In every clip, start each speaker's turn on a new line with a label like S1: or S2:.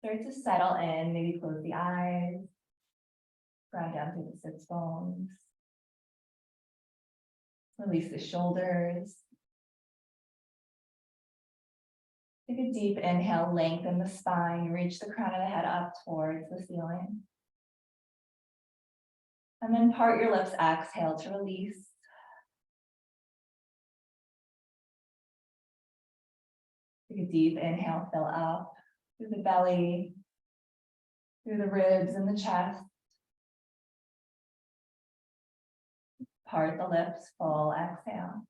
S1: Start to settle in, maybe close the eyes, ground down through the sits bones. Release the shoulders. Take a deep inhale, lengthen the spine, reach the crown of the head up towards the ceiling. And then part your lips, exhale to release. Take a deep inhale, fill up through the belly, through the ribs and the chest. Part the lips, full exhale.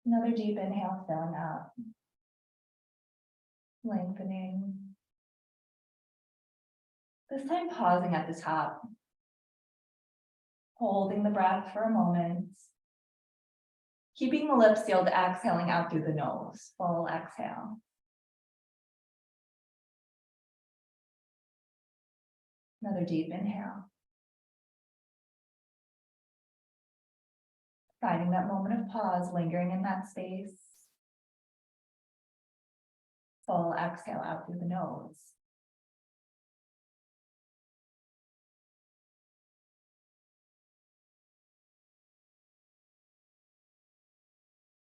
S1: Another deep inhale, filling up, lengthening. This time pausing at the top, holding the breath for a moment, keeping the lips sealed, exhaling out through the nose, full exhale. Another deep inhale. Finding that moment of pause, lingering in that space. Full exhale out through the nose.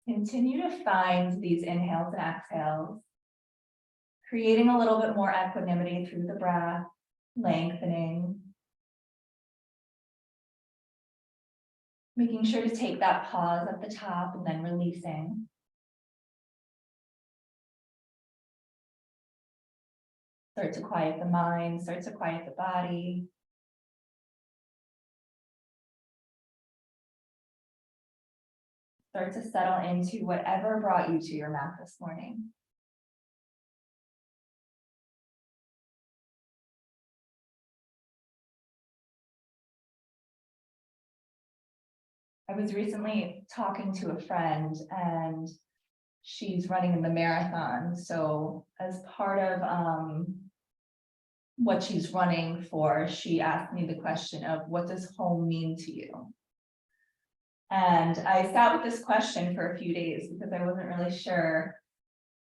S1: Continue to find these inhales and exhales, creating a little bit more equanimity through the breath, lengthening. Making sure to take that pause at the top and then releasing. Start to quiet the mind, start to quiet the body. Start to settle into whatever brought you to your mat this morning. I was recently talking to a friend and she's running in the marathon. So as part of what she's running for, she asked me the question of, what does home mean to you? And I sat with this question for a few days because I wasn't really sure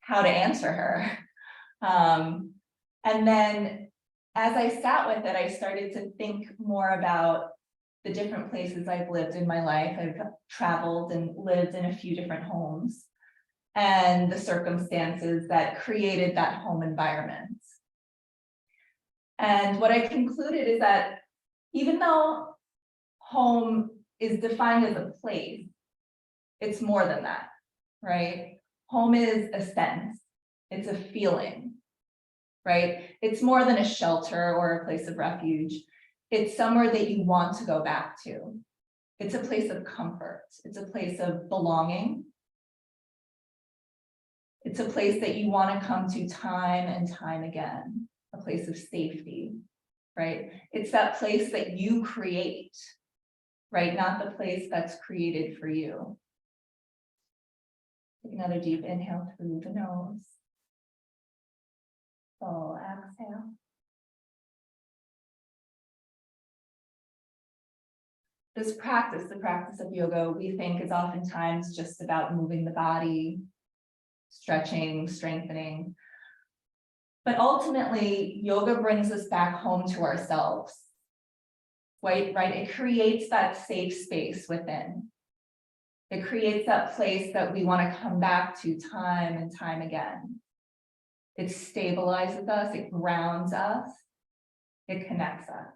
S1: how to answer her. And then as I sat with it, I started to think more about the different places I've lived in my life. I've traveled and lived in a few different homes and the circumstances that created that home environment. And what I concluded is that even though home is defined as a place, it's more than that, right? Home is a sense, it's a feeling, right? It's more than a shelter or a place of refuge. It's somewhere that you want to go back to. It's a place of comfort. It's a place of belonging. It's a place that you want to come to time and time again, a place of safety, right? It's that place that you create, right? Not the place that's created for you. Take another deep inhale through the nose. Full exhale. This practice, the practice of yoga, we think is oftentimes just about moving the body, stretching, strengthening. But ultimately, yoga brings us back home to ourselves, right? It creates that safe space within. It creates that place that we want to come back to time and time again. It stabilizes us, it grounds us, it connects us.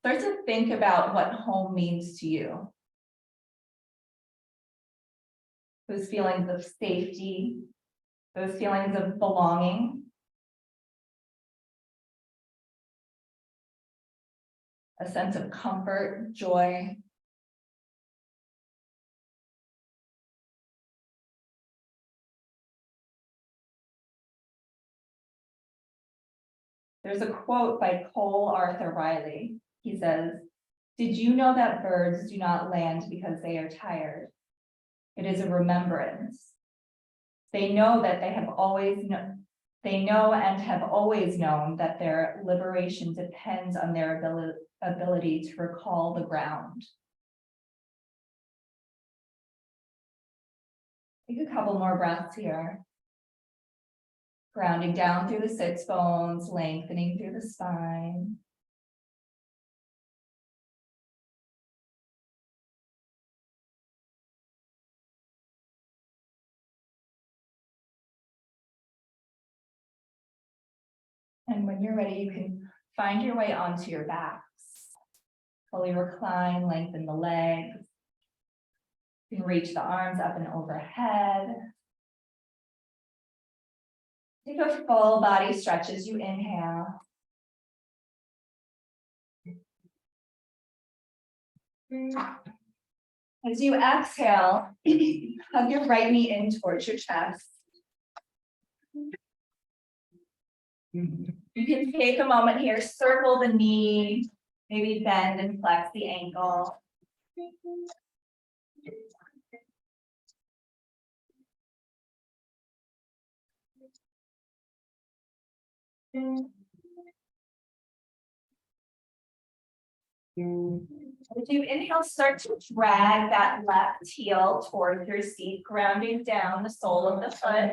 S1: Start to think about what home means to you. Those feelings of safety, those feelings of belonging, a sense of comfort, joy. There's a quote by Cole Arthur Riley. He says, Did you know that birds do not land because they are tired? It is a remembrance. They know that they know and have always known that their liberation depends on their ability to recall the ground. Take a couple more breaths here. Grounding down through the sits bones, lengthening through the spine. And when you're ready, you can find your way onto your backs. Fully recline, lengthen the legs. You can reach the arms up and overhead. Take a full body stretch as you inhale. As you exhale, hug your right knee in towards your chest. You can take a moment here, circle the knee, maybe bend and flex the ankle. As you inhale, start to drag that left heel towards your seat, grounding down the sole of the foot.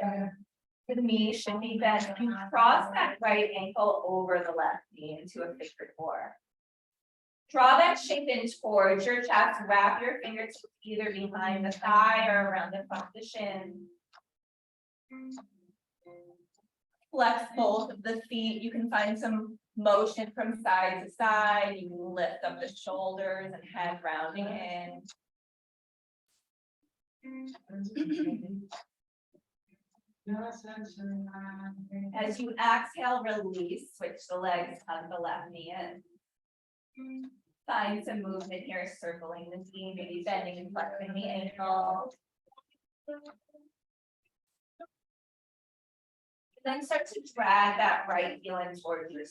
S1: The knee should be bent. You cross that right ankle over the left knee into a figure four. Draw that shape in towards your chest. Wrap your fingertips either behind the thigh or around the front of the shin. Flex both of the feet. You can find some motion from side to side. You can lift up the shoulders and head rounding in. As you exhale, release, switch the legs, hug the left knee in. Find some movement here, circling the knee, maybe bending and flexing the ankle. Then start to drag that right heel in towards you.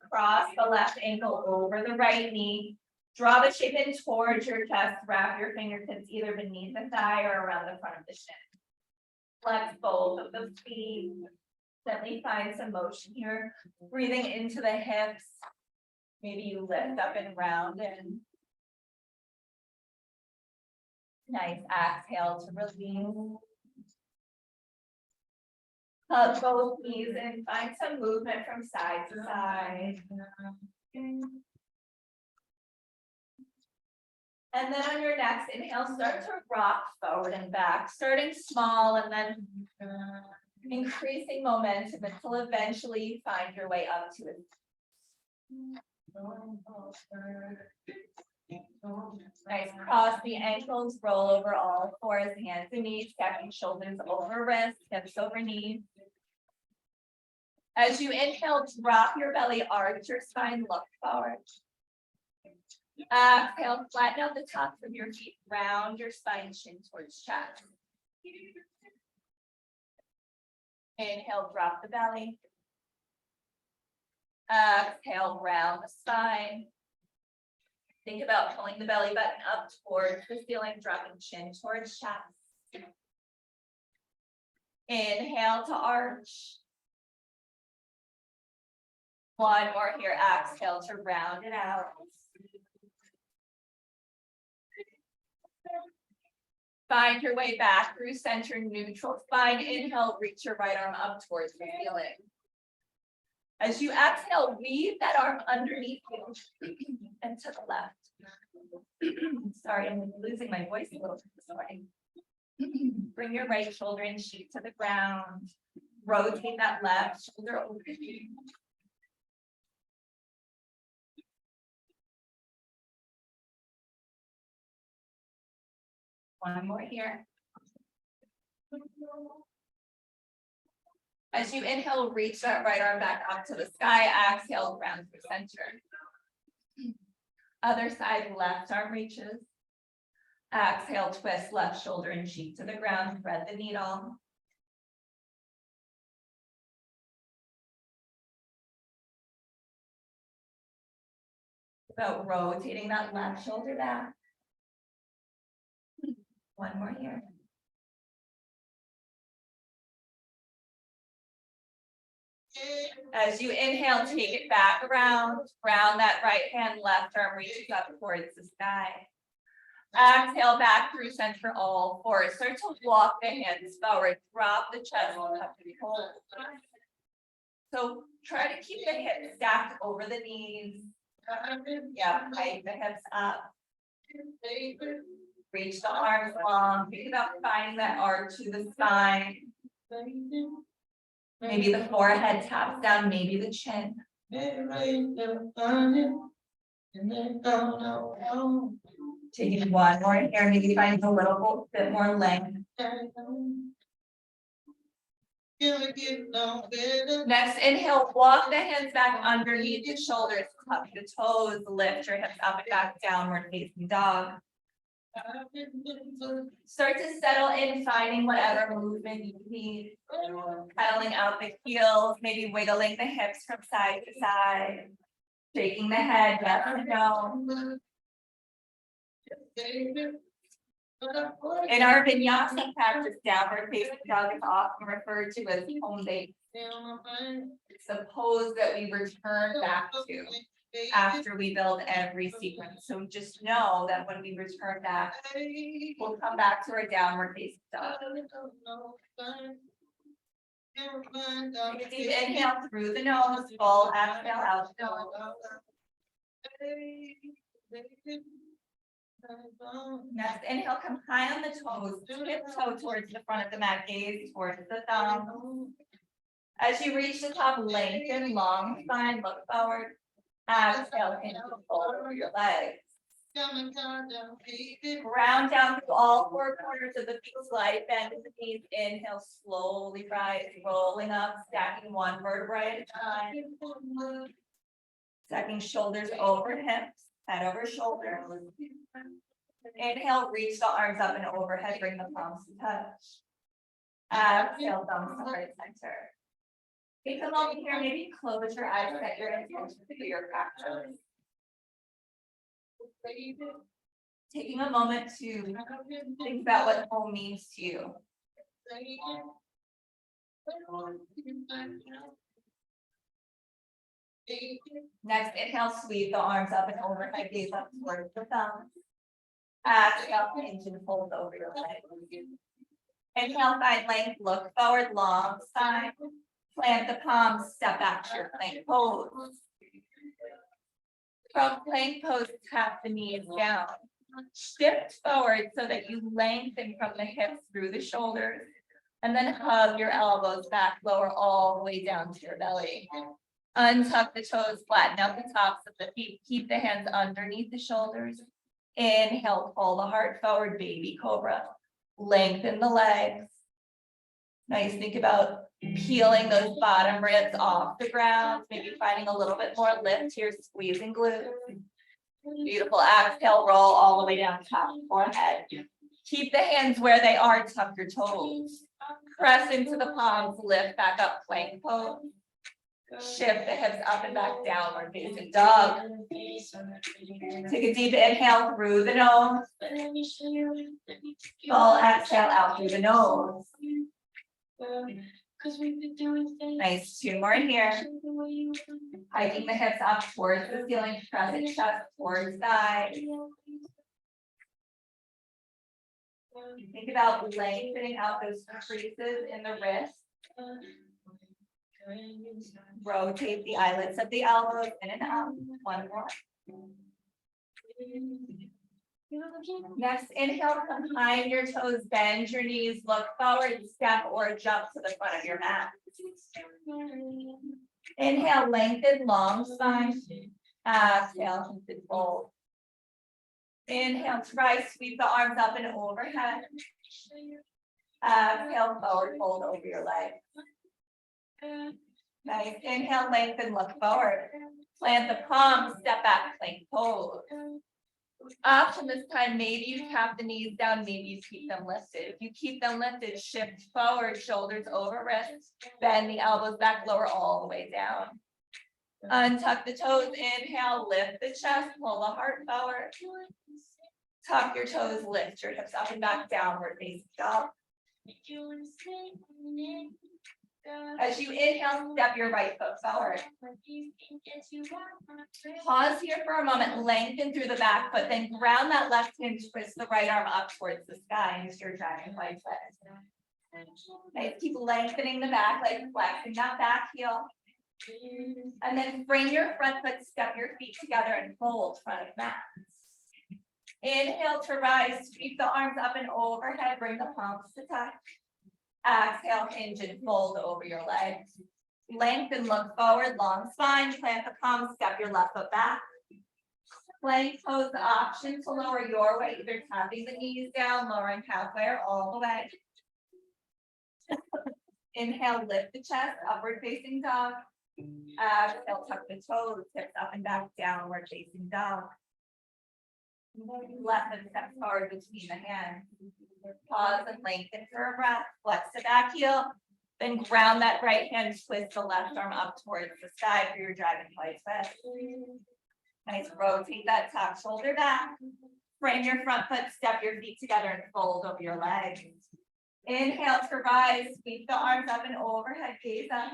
S1: Cross the left ankle over the right knee. Draw the shape in towards your chest. Wrap your fingertips either beneath the thigh or around the front of the shin. Flex both of the feet. Gently find some motion here. Breathing into the hips. Maybe you lift up and round in. Nice exhale to release. Hug both knees and find some movement from side to side. And then on your next inhale, start to rock forward and back, starting small and then increasing momentum until eventually you find your way up to it. Nice. Cross the ankles, roll over all fours, hands and knees, stacking shoulders over wrists, hips over knees. As you inhale, drop your belly, arch your spine, look forward. Exhale, flatten out the tops of your feet, round your spine, chin towards chest. Inhale, drop the belly. Exhale, round the spine. Think about pulling the belly button up towards the ceiling, dropping chin towards chest. Inhale to arch. One more here, exhale to round it out. Find your way back through center neutral spine. Inhale, reach your right arm up towards the ceiling. As you exhale, weave that arm underneath you and to the left. Sorry, I'm losing my voice a little bit. Sorry. Bring your right shoulder and cheek to the ground. Rotate that left shoulder over you. One more here. As you inhale, reach that right arm back up to the sky. Exhale, ground to center. Other side, left arm reaches. Exhale, twist left shoulder and cheek to the ground. Thread the needle. About rotating that left shoulder back. One more here. As you inhale, take it back around, round that right hand, left arm reaches up towards the sky. Exhale back through center all fours. Start to walk the hands forward, drop the chest up to the hold. So try to keep the hips stacked over the knees. Yeah, tighten the hips up. Reach the arms long. Think about finding that arch to the spine. Maybe the forehead taps down, maybe the chin. Taking one more here, maybe find a little bit more length. Next, inhale, walk the hands back underneath the shoulders, tuck the toes, lift your hips up and back, downward facing dog. Start to settle in, finding whatever movement you need. Pedaling out the heels, maybe wiggling the hips from side to side. Shaking the head, yes or no. In our vinyasa practice, downward facing dog is often referred to as home base. It's the pose that we return back to after we build every sequence. So just know that when we return back, we'll come back to our downward facing dog. Take a deep inhale through the nose, full exhale out the nose. Next, inhale, come high on the toes, tiptoe towards the front of the mat, gaze towards the thumb. As you reach the top, lengthen long spine, look forward. Exhale, inhale, fold over your legs. Ground down through all four corners of the feet, slight bend in the knees. Inhale, slowly rise, rolling up, stacking one vertebrae at a time. Stacking shoulders over hips, head over shoulders. Inhale, reach the arms up and overhead, bring the palms to touch. Exhale, thumbs to heart center. Take a moment here, maybe close your eyes, set your intention for your practice. Taking a moment to think about what home means to you. Next, inhale, sweep the arms up and overhead, gaze up towards the thumbs. Exhale, hinge and fold over your legs. Inhale, find length, look forward, long spine. Plant the palms, step back to your plank pose. From plank pose, tap the knees down. Shift forward so that you lengthen from the hips through the shoulders. And then hug your elbows back, lower all the way down to your belly. Untuck the toes, flatten out the tops of the feet. Keep the hands underneath the shoulders. Inhale, pull the heart forward, baby cobra. Lengthen the legs. Nice, think about peeling those bottom ribs off the ground, maybe finding a little bit more lift here, squeezing glutes. Beautiful, exhale, roll all the way down top, forehead. Keep the hands where they are, tuck your toes. Press into the palms, lift back up, plank pose. Shift the hips up and back, downward facing dog. Take a deep inhale through the nose. Full exhale out through the nose. Nice, two more here. Hiking the hips up towards the ceiling, pressing chest towards thigh. Think about lengthening out those creases in the wrist. Rotate the eyelets of the elbows in and out. One more. Next, inhale, come behind your toes, bend your knees, look forward, step or jump to the front of your mat. Inhale, lengthen, long spine. Exhale, hinge and fold. Inhale, try, sweep the arms up and overhead. Exhale, forward, fold over your legs. Nice, inhale, lengthen, look forward. Plant the palms, step back, plank pose. Option this time, maybe you tap the knees down, maybe you keep them lifted. If you keep them lifted, shift forward, shoulders over wrists, bend the elbows back, lower all the way down. Untuck the toes, inhale, lift the chest, pull the heart forward. Tuck your toes, lift your hips up and back, downward facing dog. As you inhale, step your right foot forward. Pause here for a moment, lengthen through the back foot, then ground that left hinge, twist the right arm up towards the sky as you're dragging right foot. Nice, keep lengthening the back leg, flexing that back heel. And then bring your front foot, step your feet together and fold front of mat. Inhale to rise, sweep the arms up and overhead, bring the palms to touch. Exhale, hinge and fold over your legs. Lengthen, look forward, long spine, plant the palms, step your left foot back. Plank pose, the option to lower your weight, either tapping the knees down, lowering halfway or all the way. Inhale, lift the chest, upward facing dog. Exhale, tuck the toes, hips up and back, downward facing dog. Left and step forward between the hands. Pause and lengthen for a breath. Flex the back heel. Then ground that right hand, twist the left arm up towards the sky for your dragon flight twist. Nice, rotate that top shoulder back. Frame your front foot, step your feet together and fold over your legs. Inhale to rise, sweep the arms up and overhead, gaze up.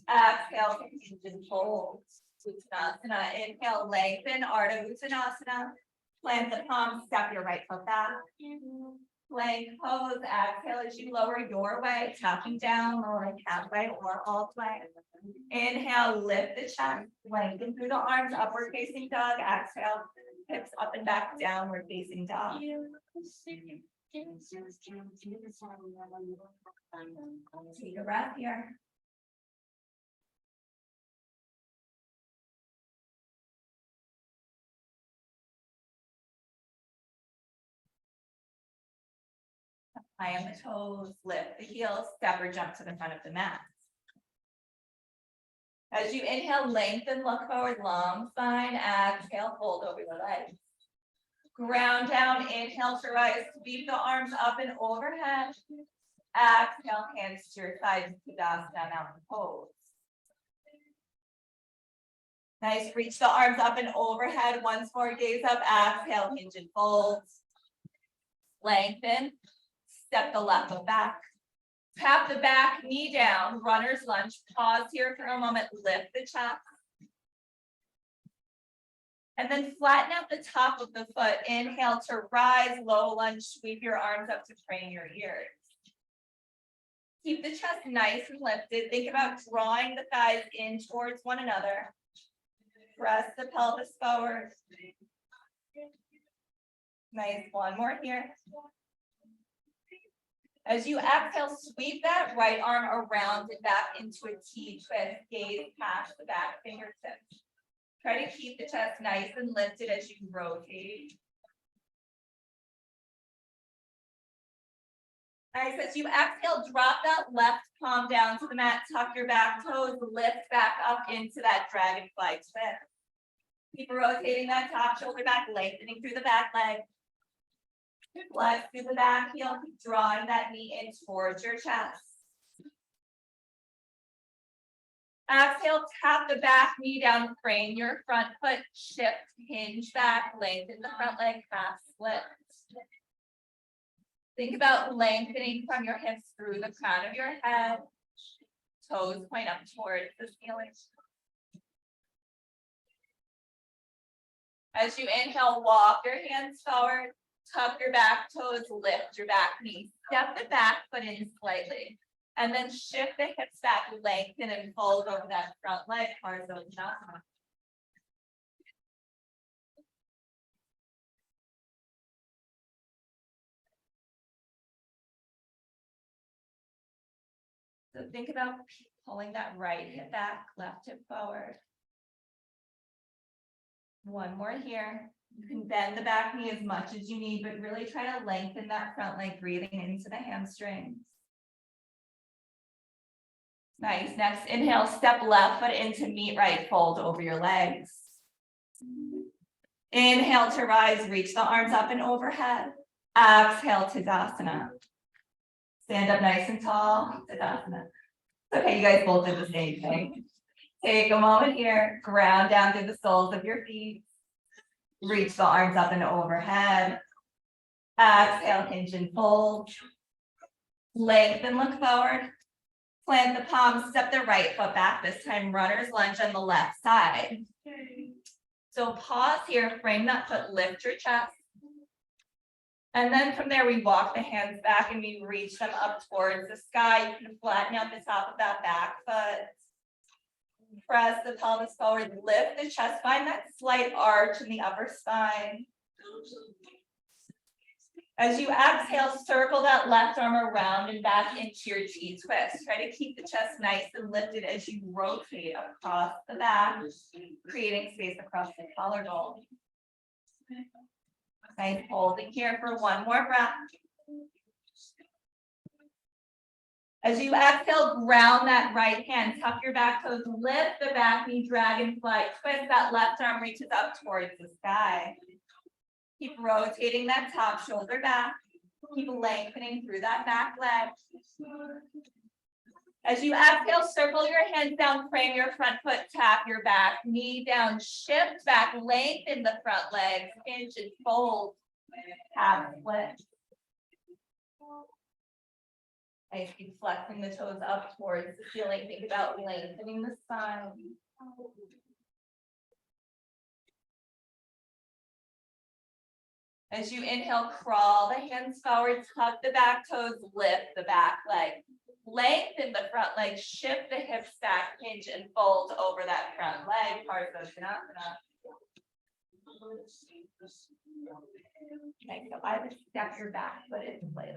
S1: Exhale, hinge and fold. Uttanasana. Inhale, lengthen, Ardha Uttanasana. Plant the palms, step your right foot back. Plank pose, exhale as you lower your way, tapping down, lowering halfway or all the way. Inhale, lift the chest, lengthen through the arms, upward facing dog. Exhale, hips up and back, downward facing dog. Take a breath here. High on the toes, lift the heels, step or jump to the front of the mat. As you inhale, lengthen, look forward, long spine. Exhale, fold over your legs. Ground down, inhale to rise, sweep the arms up and overhead. Exhale, hands to your sides, Tadasana, mountain pose. Nice, reach the arms up and overhead. Once more, gaze up, exhale, hinge and fold. Lengthen. Step the left foot back. Tap the back knee down, runner's lunge. Pause here for a moment, lift the chest. And then flatten out the top of the foot. Inhale to rise, low lunge, sweep your arms up to frame your ears. Keep the chest nice and lifted. Think about drawing the thighs in towards one another. Press the pelvis forward. Nice, one more here. As you exhale, sweep that right arm around and back into a T twist. Gaze past the back fingertips. Try to keep the chest nice and lifted as you rotate. Nice, as you exhale, drop that left palm down to the mat, tuck your back toes, lift back up into that dragonfly twist. Keep rotating that top shoulder back, lengthening through the back leg. Flex through the back heel, keep drawing that knee in towards your chest. Exhale, tap the back knee down, frame your front foot, shift, hinge back, lengthen the front leg, half split. Think about lengthening from your hips through the crown of your head. Toes point up towards the ceiling. As you inhale, walk your hands forward. Tuck your back toes, lift your back knee. Step the back foot in slightly. And then shift the hips back, lengthen and fold over that front leg, Uttanasana. So think about pulling that right hip back, left hip forward. One more here. You can bend the back knee as much as you need, but really try to lengthen that front leg, breathing into the hamstrings. Nice. Next, inhale, step left foot into meet right, fold over your legs. Inhale to rise, reach the arms up and overhead. Exhale, Tadasana. Stand up nice and tall, Tadasana. Okay, you guys both did the same thing. Take a moment here, ground down through the soles of your feet. Reach the arms up and overhead. Exhale, hinge and fold. Lengthen, look forward. Plant the palms, step the right foot back. This time, runner's lunge on the left side. So pause here, frame that foot, lift your chest. And then from there, we walk the hands back and we reach them up towards the sky. You can flatten out the top of that back foot. Press the pelvis forward, lift the chest, find that slight arch in the upper spine. As you exhale, circle that left arm around and back into your T-twist. Try to keep the chest nice and lifted as you rotate across the back, creating space across the collarbone. Nice, holding here for one more breath. As you exhale, ground that right hand, tuck your back toes, lift the back knee, dragonfly, twist that left arm reaches up towards the sky. Keep rotating that top shoulder back. Keep lengthening through that back leg. As you exhale, circle your hands down, frame your front foot, tap your back knee down, shift back, lengthen the front legs, hinge and fold, half split. Nice, keep flexing the toes up towards the ceiling. Think about lengthening the spine. As you inhale, crawl the hands forward, tuck the back toes, lift the back leg. Lengthen the front leg, shift the hips back, hinge and fold over that front leg, Parsvasana. Okay, so either step your back foot in slightly.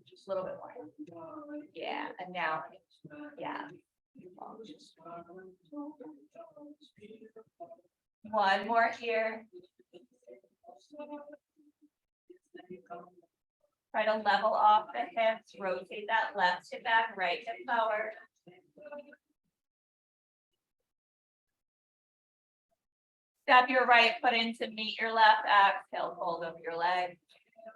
S1: Just a little bit more. Yeah, and now, yeah. One more here. Try to level off the hips, rotate that left hip back, right hip forward. Step your right foot in to meet your left, exhale, fold over your leg.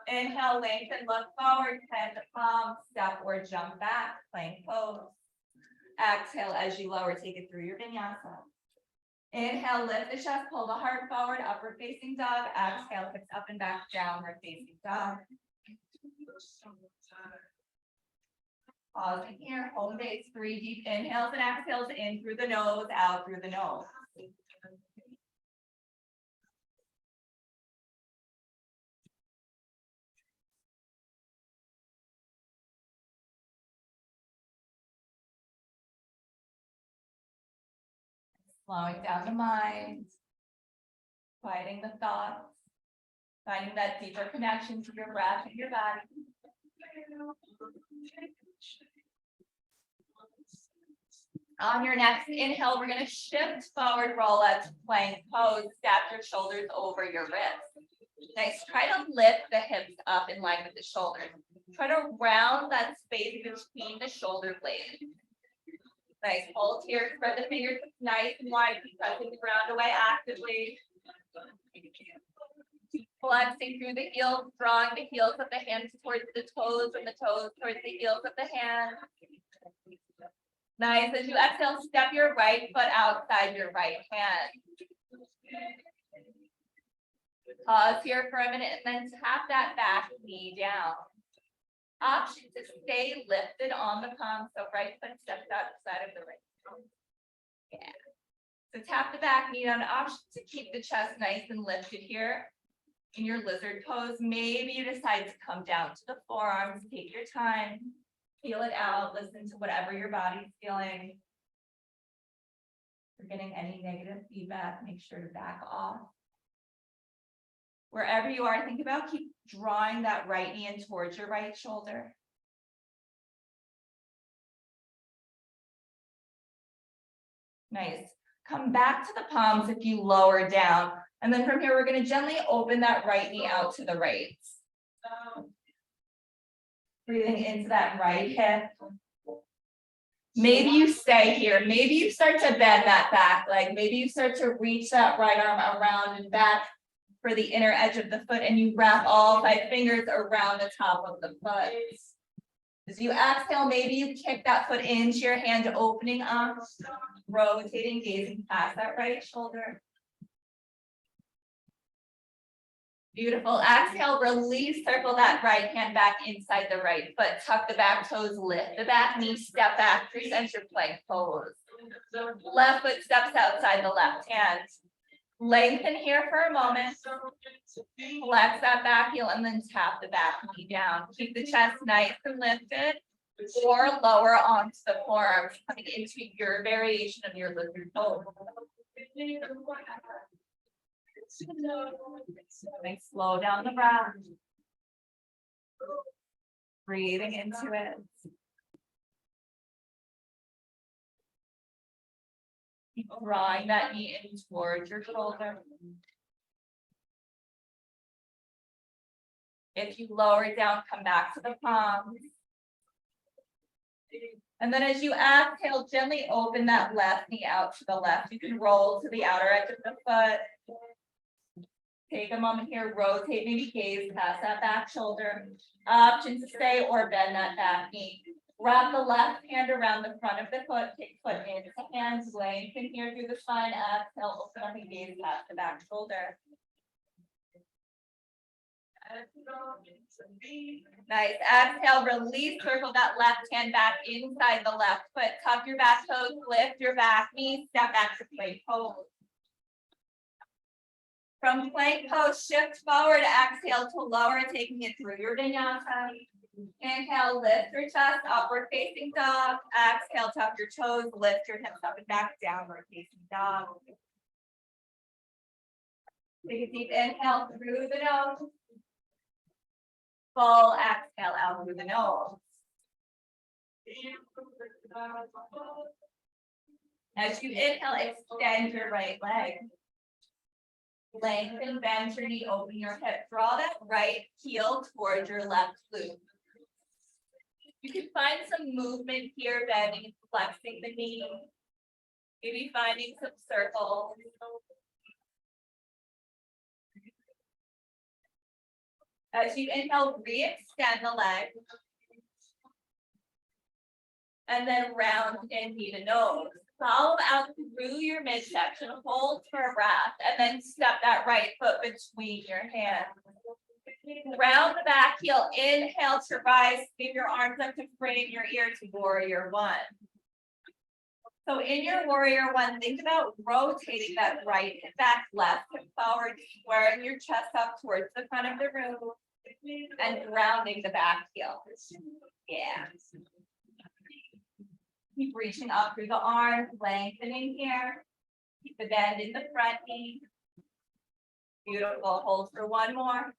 S1: Inhale, lengthen, look forward, plant the palms, step or jump back, plank pose. Exhale, as you lower, take it through your vinyasa. Inhale, lift the chest, pull the heart forward, upward facing dog. Exhale, hips up and back, downward facing dog. Pausing here, home base, 3 deep inhales and exhales, in through the nose, out through the nose. Slowing down the mind, quieting the thoughts, finding that deeper connection to your breath and your body. On your next inhale, we're going to shift forward, roll out to plank pose, step your shoulders over your wrists. Nice, try to lift the hips up in line with the shoulders. Try to round that space between the shoulder blades. Nice, hold here, spread the fingers nice and wide, keep pressing the ground away actively. Keep flexing through the heels, drawing the heels of the hands towards the toes and the toes towards the heels of the hands. Nice, as you exhale, step your right foot outside your right hand. Pause here for a minute and then tap that back knee down. Option to stay lifted on the palm, so right foot steps outside of the right. Yeah. So tap the back knee down. Option to keep the chest nice and lifted here in your lizard pose. Maybe you decide to come down to the forearms. Take your time, feel it out. Listen to whatever your body's feeling. If you're getting any negative feedback, make sure to back off. Wherever you are, think about keep drawing that right knee in towards your right shoulder. Nice. Come back to the palms if you lower down. And then from here, we're going to gently open that right knee out to the right. Breathing into that right hip. Maybe you stay here. Maybe you start to bend that back leg. Maybe you start to reach that right arm around and back for the inner edge of the foot, and you wrap all 5 fingers around the top of the foot. As you exhale, maybe you kick that foot into your hand, opening up. Rotating, gazing past that right shoulder. Beautiful. Exhale, release, circle that right hand back inside the right foot. Tuck the back toes, lift the back knee, step back, present your plank pose. Left foot steps outside the left hand. Lengthen here for a moment. Flex that back heel and then tap the back knee down. Keep the chest nice and lifted. Or lower onto the forearms, coming into your variation of your lizard pose. Slow down the breath. Breathing into it. Keep drawing that knee in towards your shoulder. If you lower it down, come back to the palms. And then as you exhale, gently open that left knee out to the left. You can roll to the outer edge of the foot. Take a moment here, rotate, maybe gaze past that back shoulder. Option to stay or bend that back knee. Wrap the left hand around the front of the foot, take foot into hands, lengthen here through the spine. Exhale, open up and gaze past the back shoulder. Nice. Exhale, release, circle that left hand back inside the left foot. Tuck your back toes, lift your back knee, step back to plank pose. From plank pose, shift forward, exhale to lower, taking it through your vinyasa. Inhale, lift your chest, upward facing dog. Exhale, tuck your toes, lift your hips up and back, downward facing dog. Take a deep inhale through the nose. Full exhale out through the nose. As you inhale, extend your right leg. Lengthen, bend your knee, open your hip. Draw that right heel towards your left glute. You can find some movement here, bending, flexing the knee. Maybe finding some circles. As you inhale, re-extend the leg. And then round in knee to nose. Follow out through your midsection, hold for a breath, and then step that right foot between your hands. Round the back heel, inhale to rise, give your arms up to frame your ear to warrior one. So in your warrior one, think about rotating that right hip back, left hip forward, squaring your chest up towards the front of the room, and grounding the back heel. Yeah. Keep reaching up through the arms, lengthening here. Keep the bend in the front knee. Beautiful. Hold for one more.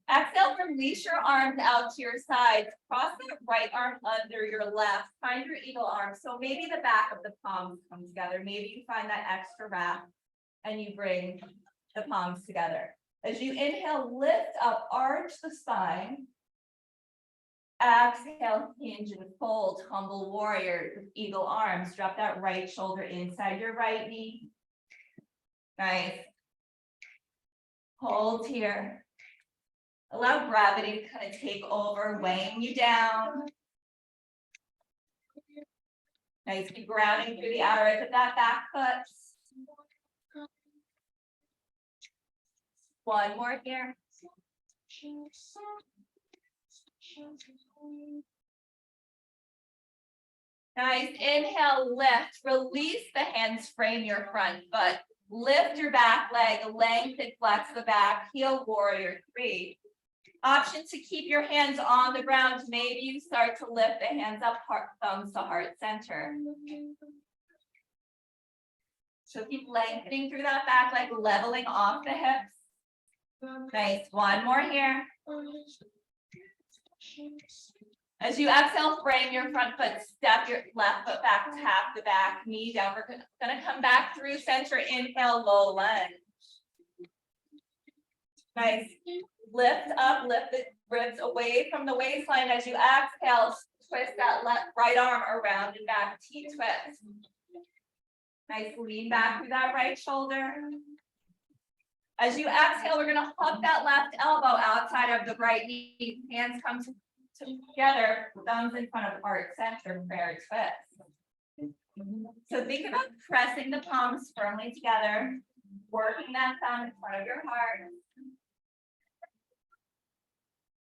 S1: Exhale, release your arms out to your sides. Cross that right arm under your left. Find your eagle arm. So maybe the back of the palms come together. Maybe you find that extra wrap and you bring the palms together. As you inhale, lift up, arch the spine. Exhale, hinge and fold, humble warrior, eagle arms. Drop that right shoulder inside your right knee. Nice. Hold here. Allow gravity to kind of take over, weighing you down. Nice. Keep grounding through the outer edge of that back foot. One more here. Nice. Inhale, lift. Release the hands, frame your front foot. Lift your back leg, lengthen, flex the back, heel warrior three. Option to keep your hands on the ground. Maybe you start to lift the hands up, heart, thumbs to heart center. So keep lengthening through that back leg, leveling off the hips. Nice. One more here. As you exhale, frame your front foot, step your left foot back, tap the back knee down. We're gonna come back through center, inhale, low lunge. Nice. Lift up, lift the ribs away from the waistline. As you exhale, twist that left right arm around and back, T-twist. Nice, lean back through that right shoulder. As you exhale, we're gonna hug that left elbow outside of the right knee. Hands come together, thumbs in front of heart center, prayer twist. So think about pressing the palms firmly together, working that thumb in front of your heart.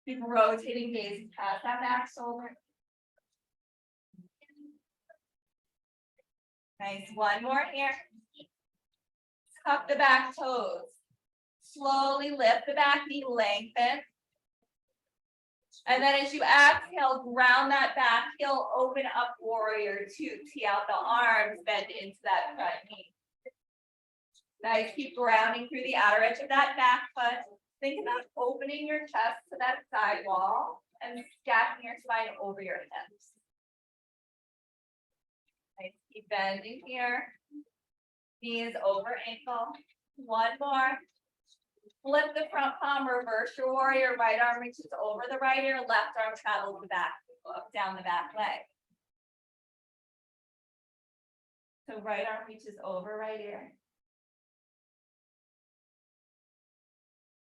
S1: Keep rotating, gaze past that back shoulder. Nice, one more here. Tuck the back toes. Slowly lift the back knee, lengthen. And then as you exhale, ground that back heel, open up warrior two, tee out the arms, bend into that front knee. Nice, keep grounding through the outer edge of that back foot. Think about opening your chest to that side wall and stacking your spine over your hips. Nice, keep bending here. Knees over ankle. One more. Flip the front palm, reverse your warrior, right arm reaches over the right ear, left arm travels the back, down the back leg. So right arm reaches over right ear.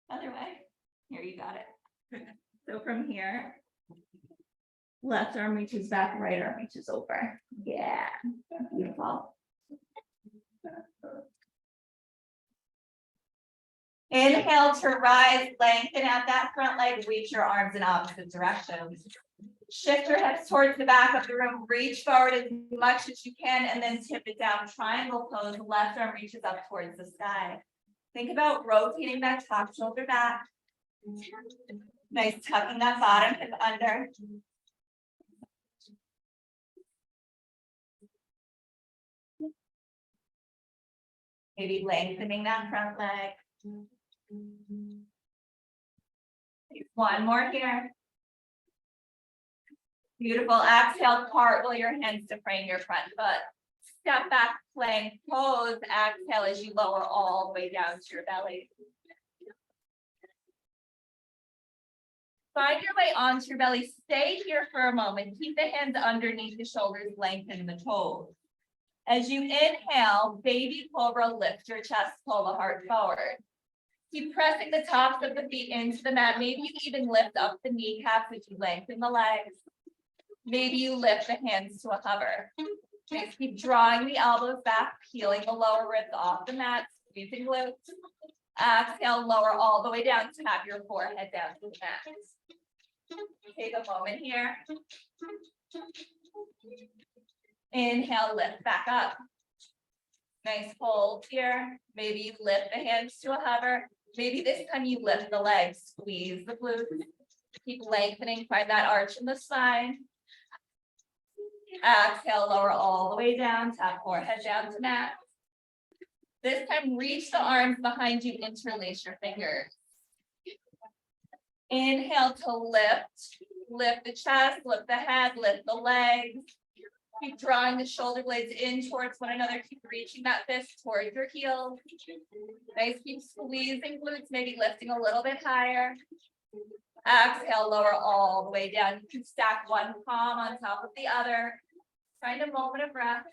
S1: Other way. Here, you got it. So from here, left arm reaches back, right arm reaches over. Yeah, beautiful. Inhale to rise, lengthen out that front leg, reach your arms in opposite directions. Shift your hips towards the back of the room, reach forward as much as you can, and then tip it down, triangle pose, left arm reaches up towards the sky. Think about rotating that top shoulder back. Nice, tucking that bottom hip under. Maybe lengthening that front leg. One more here. Beautiful. Exhale, cartwheel your hands to frame your front foot. Step back, plank pose. Exhale as you lower all the way down to your belly. Find your way onto your belly. Stay here for a moment. Keep the hands underneath the shoulders, lengthen the toes. As you inhale, baby cobra, lift your chest, pull the heart forward. Keep pressing the tops of the feet into the mat. Maybe you even lift up the kneecaps as you lengthen the legs. Maybe you lift the hands to a hover. Just keep drawing the elbows back, peeling the lower ribs off the mat, squeezing glutes. Exhale, lower all the way down, tap your forehead down to the mat. Take a moment here. Inhale, lift back up. Nice hold here. Maybe you lift the hands to a hover. Maybe this time you lift the legs, squeeze the glutes. Keep lengthening, find that arch in the spine. Exhale, lower all the way down, tap forehead down to mat. This time, reach the arms behind you, interlace your fingers. Inhale to lift the chest, lift the head, lift the legs. Keep drawing the shoulder blades in towards one another. Keep reaching that fist towards your heels. Nice, keep squeezing glutes, maybe lifting a little bit higher. Exhale, lower all the way down. You can stack one palm on top of the other. Find a moment of rest.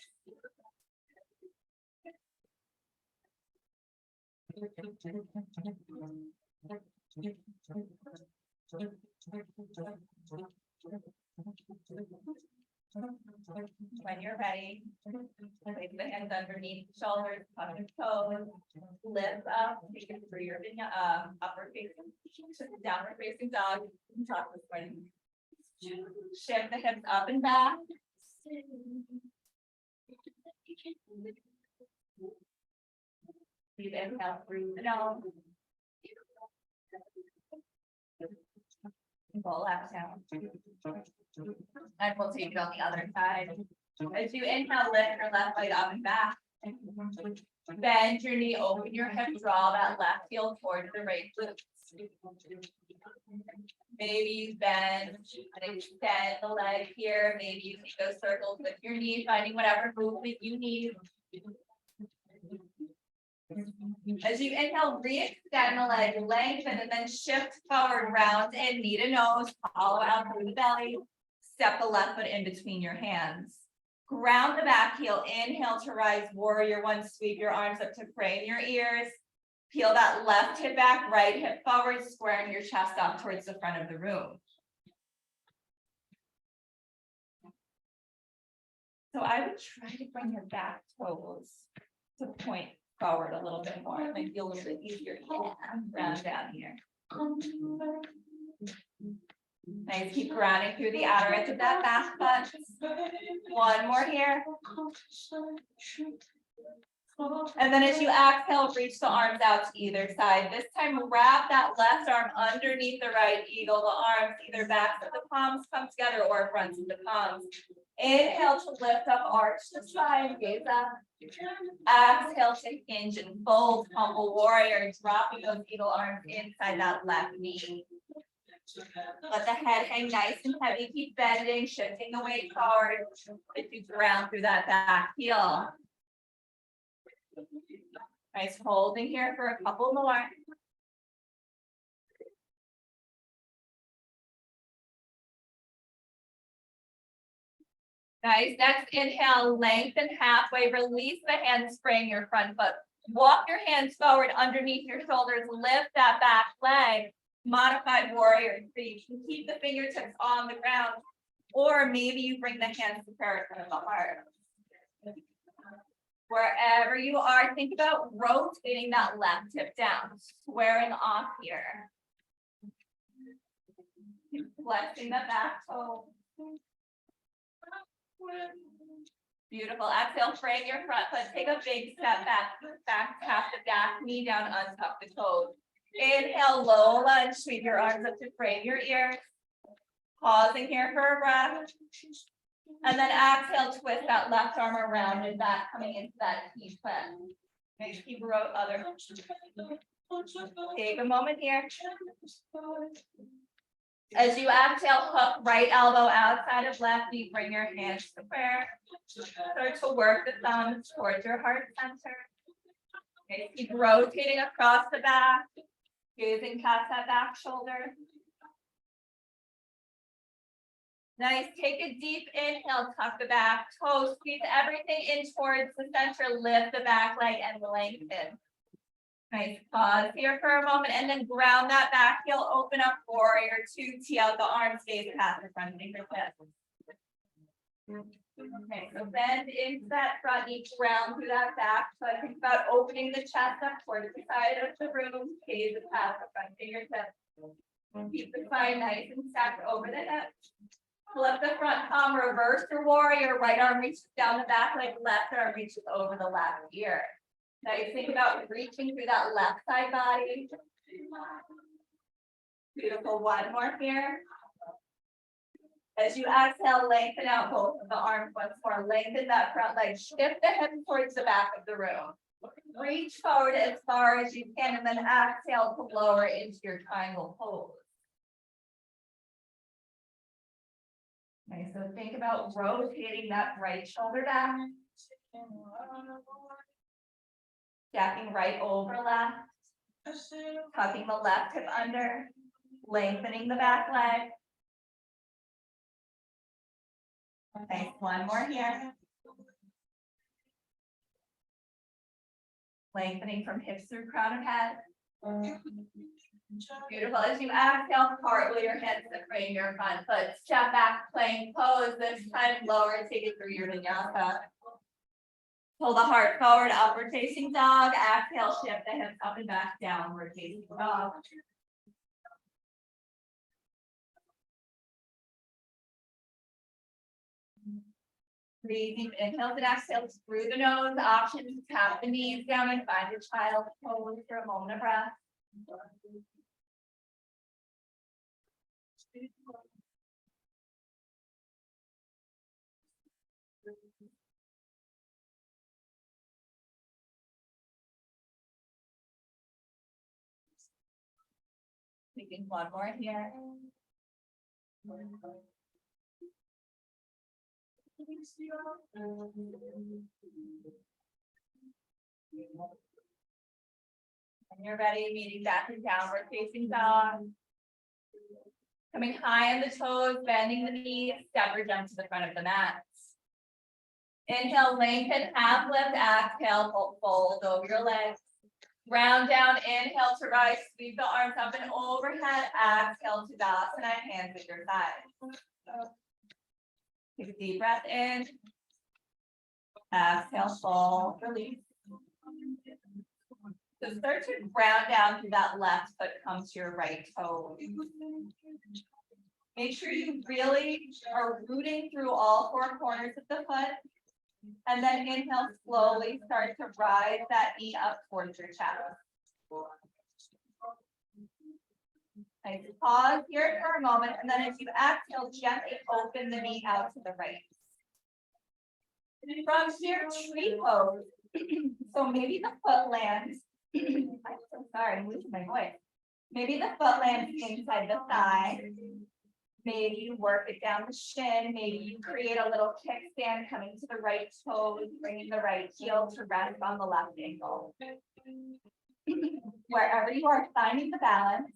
S1: When you're ready, place the hands underneath the shoulders, tuck your toes, lift up, take it through your upward facing, downward facing dog. Talk this morning. Shift the hips up and back. Breathe inhale through the nose. Pull exhale. And we'll take it on the other side. As you inhale, lift your left leg up and back. Bend your knee, open your hip, draw that left heel towards the right glute. Maybe you bend and extend the leg here. Maybe you take those circles with your knee, finding whatever movement you need. As you inhale, re-extend the leg, lengthen, and then shift forward, round in, knee to nose, hollow out through the belly. Step the left foot in between your hands. Ground the back heel, inhale to rise, warrior one, sweep your arms up to frame your ears. Peel that left hip back, right hip forward, squaring your chest up towards the front of the room. So I would try to bring your back toes to point forward a little bit more. It might be a little bit easier. Yeah, round down here. Nice, keep grounding through the outer edge of that back butt. One more here. And then as you exhale, reach the arms out to either side. This time, wrap that left arm underneath the right eagle. The arms either backs of the palms come together or fronts of the palms. Inhale to lift up, arch the spine, gaze up. Exhale to hinge and fold, humble warrior, dropping those eagle arms inside that left knee. Let the head hang nice and heavy. Keep bending, shifting the weight forward. If you ground through that back heel. Nice, holding here for a couple more. Nice, next inhale, lengthen halfway, release the handspring, your front foot. Walk your hands forward underneath your shoulders, lift that back leg. Modified warrior. So you can keep the fingertips on the ground, or maybe you bring the hands to prayer in front of the heart. Wherever you are, think about rotating that left hip down, squaring off here. Flexing the back toe. Beautiful. Exhale, frame your front foot. Take a big step back. Back, tap the back knee down, untuck the toes. Inhale, low lunge, sweep your arms up to frame your ears. Pausing here for a breath. And then exhale, twist that left arm around and back, coming into that key twist. Make sure you rotate other. Take a moment here. As you exhale, hook right elbow outside of left knee, bring your hands to prayer. Start to work the thumbs towards your heart center. Okay, keep rotating across the back. Gazing past that back shoulder. Nice. Take a deep inhale, tuck the back toe, squeeze everything in towards the center, lift the back leg and lengthen. Nice. Pause here for a moment and then ground that back heel, open up warrior two, tee out the arms, gaze past the front fingertips. Okay, so bend into that front knee, ground through that back. So I think about opening the chest up towards the side of the room, gaze past the front fingertips. Keep the spine nice and stacked over the hip. Flip the front palm, reverse your warrior. Right arm reaches down the back leg, left arm reaches over the left ear. Now you think about reaching through that left side body. Beautiful. One more here. As you exhale, lengthen out both of the arms once more. Lengthen that front leg. Shift the hips towards the back of the room. Reach forward as far as you can, and then exhale to lower into your triangle pose. Okay, so think about rotating that right shoulder back. Stacking right over left. Tucking the left hip under. Lengthening the back leg. Okay, one more here. Lengthening from hips through crown of head. Beautiful. As you exhale, cartwheel your hands to frame your front foot. Step back, plank pose. This time lower, take it through your vinyasa. Pull the heart forward, upward facing dog. Exhale, shift the hips up and back, downward facing dog. Breathing inhales and exhales through the nose. Option to tap the knees down and find your child's pose for a moment of breath. Taking one more here. When you're ready, meeting back in downward facing dog. Coming high on the toes, bending the knees, step or jump to the front of the mat. Inhale, lengthen, half lift, exhale, fold over your legs. Round down, inhale to rise, sweep the arms up and overhead, exhale to Tadasana, hands at your sides. Take a deep breath in. Exhale, fold, release. So start to ground down through that left foot, come to your right toe. Make sure you really are rooting through all four corners of the foot. And then inhale, slowly start to rise that knee up towards your chest. Nice. Pause here for a moment, and then as you exhale, gently open the knee out to the right. From here, tree pose. So maybe the foot lands. I'm so sorry, I'm losing my voice. Maybe the foot lands inside the thigh. Maybe you work it down the shin. Maybe you create a little kickstand coming to the right toes, bringing the right heel to rest on the left ankle. Wherever you are, finding the balance.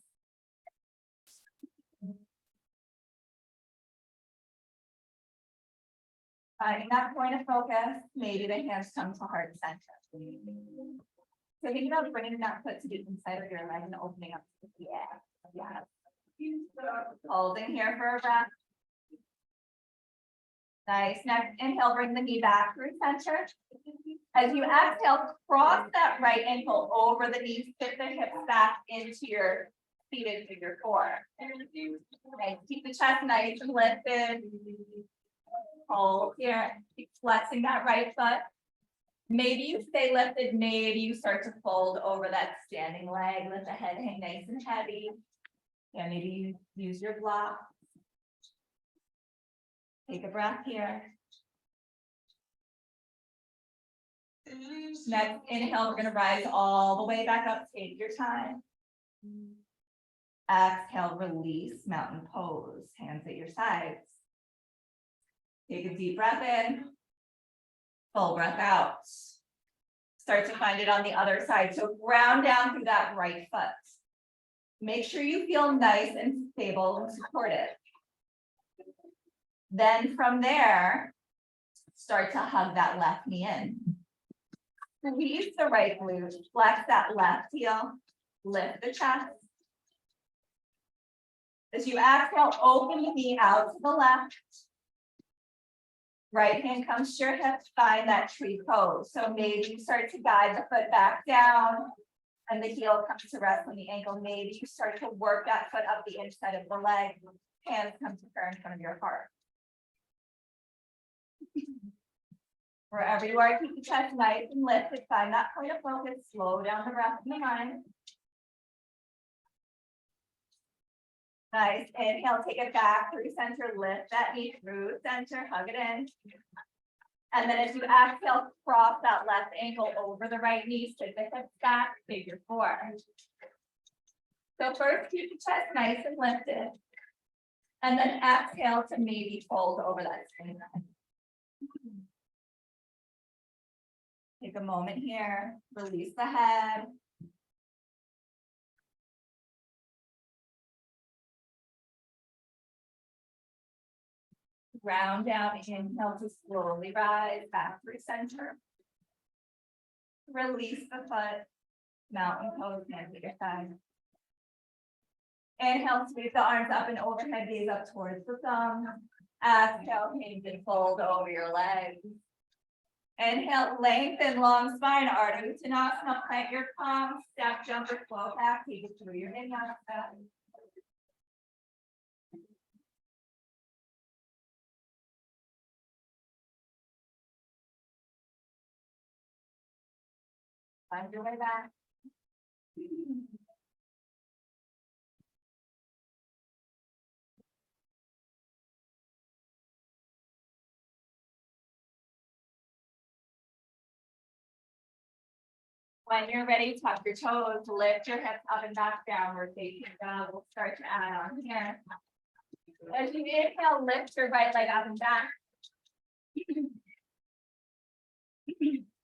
S1: Finding that point of focus, maybe the hands come to heart center. So think about bringing that foot to the inside of your leg and opening up to the air. Yeah. Holding here for a breath. Nice. Next, inhale, bring the knee back through center. As you exhale, cross that right ankle over the knee, fit the hips back into your seated figure four. Okay, keep the chest nice and lifted. Hold here, keep flexing that right foot. Maybe you stay lifted, maybe you start to fold over that standing leg, let the head hang nice and heavy. Yeah, maybe you use your block. Take a breath here. Next inhale, we're going to rise all the way back up, take your time. Exhale, release, mountain pose, hands at your sides. Take a deep breath in, full breath out. Start to find it on the other side. So ground down through that right foot. Make sure you feel nice and stable and supported. Then from there, start to hug that left knee in. Squeeze the right glute, flex that left heel, lift the chest. As you exhale, open the knee out to the left. Right hand comes to your hips, find that tree pose. So maybe you start to guide the foot back down and the heel comes to rest on the ankle. Maybe you start to work that foot up the inside of the leg. Hands come to prayer in front of your heart. Wherever you are, keep the chest nice and lifted. Find that point of focus. Slow down the breath in the mind. Nice. Inhale, take it back through center. Lift that knee through center. Hug it in. And then as you exhale, cross that left ankle over the right knee. Sit the hips back. Figure four. So first, keep the chest nice and lifted. And then exhale to maybe fold over that spine. Take a moment here, release the head. Round down, inhale to slowly rise back through center. Release the foot, mountain pose, hands at your side. Inhale, sweep the arms up and overhead, gaze up towards the thumb. Exhale, hinge and fold over your legs. Inhale, lengthen long spine, Ardha Uttanasana, plant your palms, step, jump, or flow back, take it through your vinyasa. Find your way back. When you're ready, tuck your toes, lift your hips up and back, downward facing dog. We'll start to add on here. As you inhale, lift your right leg up and back.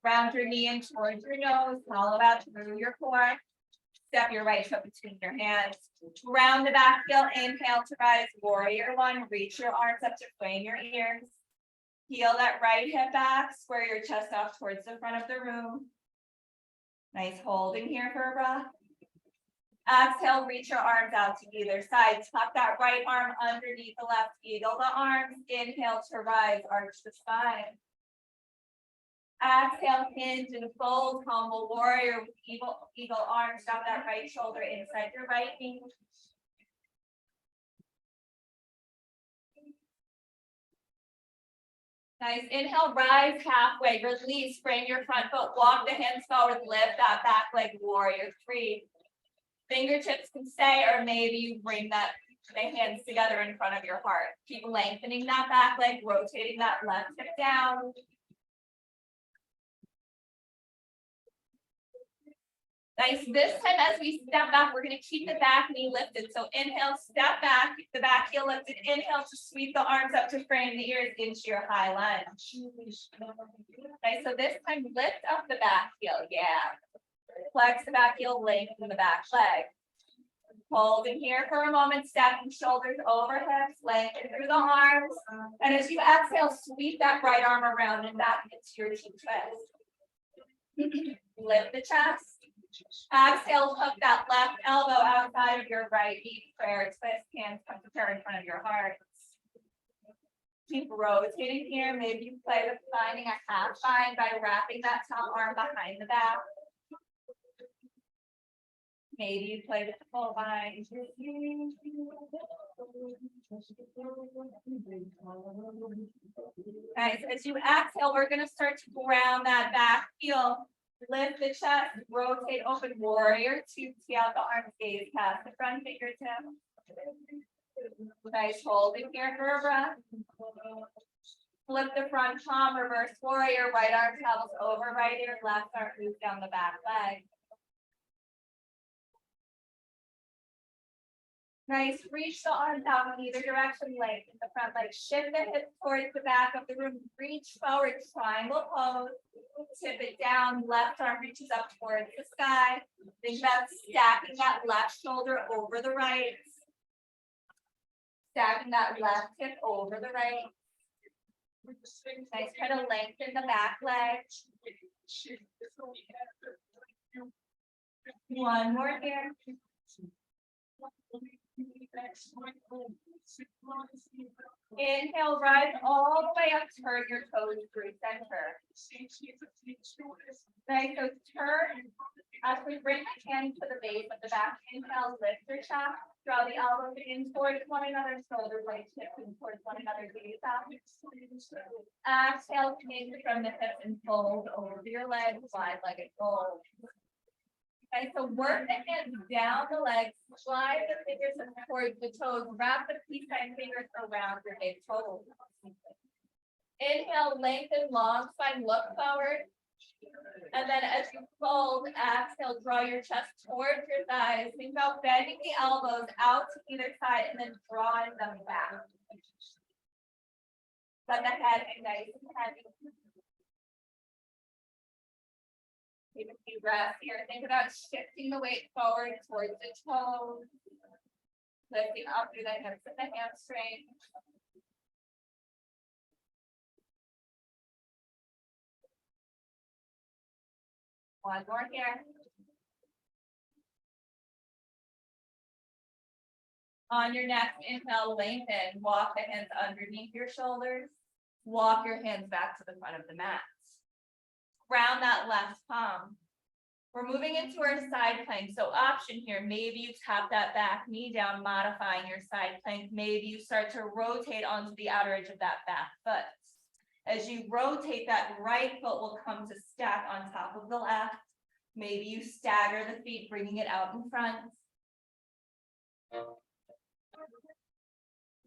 S1: Round your knee in towards your nose, hollow out through your core. Step your right foot between your hands. Round the back heel, inhale to rise, warrior one. Reach your arms up to frame your ears. Heel that right hip back, square your chest off towards the front of the room. Nice holding here for a breath. Exhale, reach your arms out to either side. Tuck that right arm underneath the left, eagle the arms. Inhale to rise, arch the spine. Exhale, hinge and fold, humble warrior with eagle arms. Drop that right shoulder inside your right knee. Nice. Inhale, rise halfway. Release, bring your front foot, walk the hands forward, lift that back leg, warrior three. Fingertips can stay, or maybe you bring the hands together in front of your heart. Keep lengthening that back leg, rotating that left hip down. Nice. This time as we step back, we're going to keep the back knee lifted. So inhale, step back, keep the back heel lifted. Inhale to sweep the arms up to frame the ears into your high lunge. Okay, so this time lift up the back heel. Yeah. Flex the back heel, lengthen the back leg. Hold in here for a moment, stepping shoulders over hips, lengthen through the arms. And as you exhale, sweep that right arm around and back into your T-twist. Lift the chest. Exhale, hook that left elbow outside of your right knee. Prayer twist, hands come to prayer in front of your heart. Keep rotating here. Maybe you play with finding a half bind by wrapping that top arm behind the back. Maybe you play with the full bind. Nice. As you exhale, we're going to start to ground that back heel. Lift the chest, rotate, open warrior two, see out the arms, gaze past the front fingertip. Nice, hold it here for a breath. Flip the front palm, reverse warrior, right arm travels over right ear, left arm moves down the back leg. Nice, reach the arms out in either direction, lengthen the front leg, shift the hips towards the back of the room, reach forward, triangle pose, tip it down, left arm reaches up towards the sky. Think about stacking that left shoulder over the right. Stacking that left hip over the right. Nice, try to lengthen the back leg. One more here. Inhale, rise all the way up, turn your toes through center. Nice, so turn as we bring the hands to the base of the back. Inhale, lift your chest, draw the elbows in towards one another, shoulders like shifting towards one another, gaze up. Exhale, hinge from the hips and fold over your legs, wide-legged fold. Okay, so work the hands down the legs, slide the fingers towards the toes, wrap the peace sign fingers around your big toes. Inhale, lengthen, long spine, look forward. And then as you fold, exhale, draw your chest towards your thighs. Think about bending the elbows out to either side and then drawing them back. Let the head be nice and heavy. Take a few breaths here. Think about shifting the weight forward towards the toes. Lifting up through the hips and the hamstring. One more here. On your next inhale, lengthen. Walk the hands underneath your shoulders. Walk your hands back to the front of the mat. Ground that left palm. We're moving into our side plank. So option here, maybe you tap that back knee down, modifying your side plank. Maybe you start to rotate onto the outer edge of that back foot. As you rotate, that right foot will come to stack on top of the left. Maybe you stagger the feet, bringing it out in front.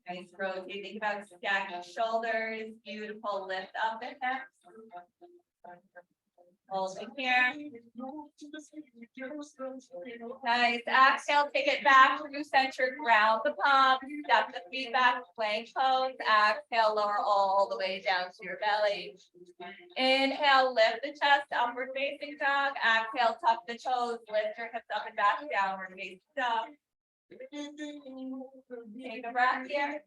S1: Nice rotate. Think about stacking shoulders. Beautiful. Lift up the hips. Hold it here. Nice. Exhale, take it back through center, ground the palm, step the feet back, plank pose. Exhale, lower all the way down to your belly. Inhale, lift the chest, upward facing dog. Exhale, tuck the toes, lift your hips up and back, downward facing dog. Take a breath here.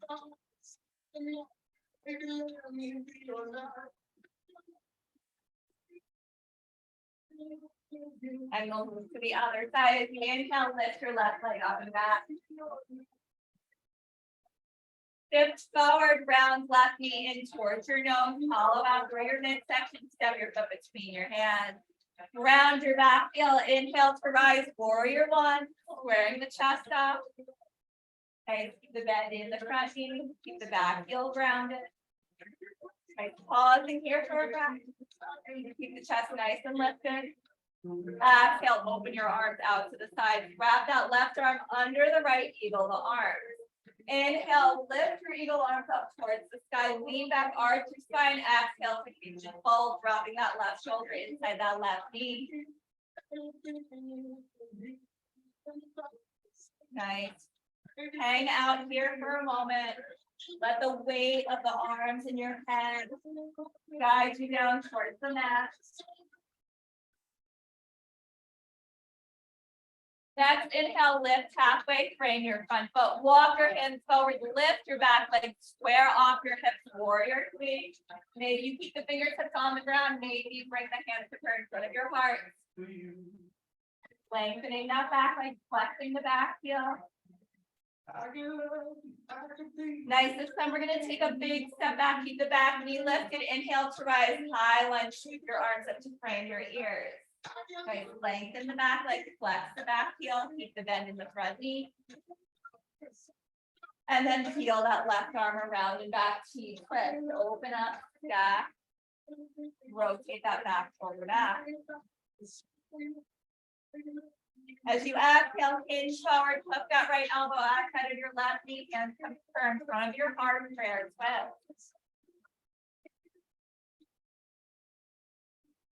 S1: And we'll move to the other side. As you inhale, lift your left leg up and back.
S2: Shift forward, round left knee in towards your nose, hollow out through your midsection, step your foot between your hands. Round your back heel, inhale to rise, warrior one, squaring the chest up. Okay, keep the bend in the front knee, keep the back heel grounded. Okay, pausing here for a breath. Keep the chest nice and lifted. Exhale, open your arms out to the side. Wrap that left arm under the right, eagle the arms. Inhale, lift your eagle arms up towards the sky. Lean back, arch your spine. Exhale, pigeon fold, dropping that left shoulder inside that left knee. Nice. Hang out here for a moment. Let the weight of the arms in your head guide you down towards the mat. Next, inhale, lift halfway, frame your front foot. Walk your hands forward, lift your back leg, square off your hips, warrior three. Maybe you keep the fingertips on the ground. Maybe you bring the hands to turn in front of your heart. Lengthening that back leg, flexing the back heel. Nice. This time we're going to take a big step back. Keep the back knee lifted. Inhale to rise. High lunge. Sweep your arms up to frame your ears. Okay, lengthen the back leg. Flex the back heel. Keep the bend in the front knee. And then peel that left arm around and back. T-twist. Open up. Stack. Rotate that back shoulder back. As you exhale, hinge forward, tuck that right elbow, head of your left knee, hands come firm in front of your heart, prayer twist.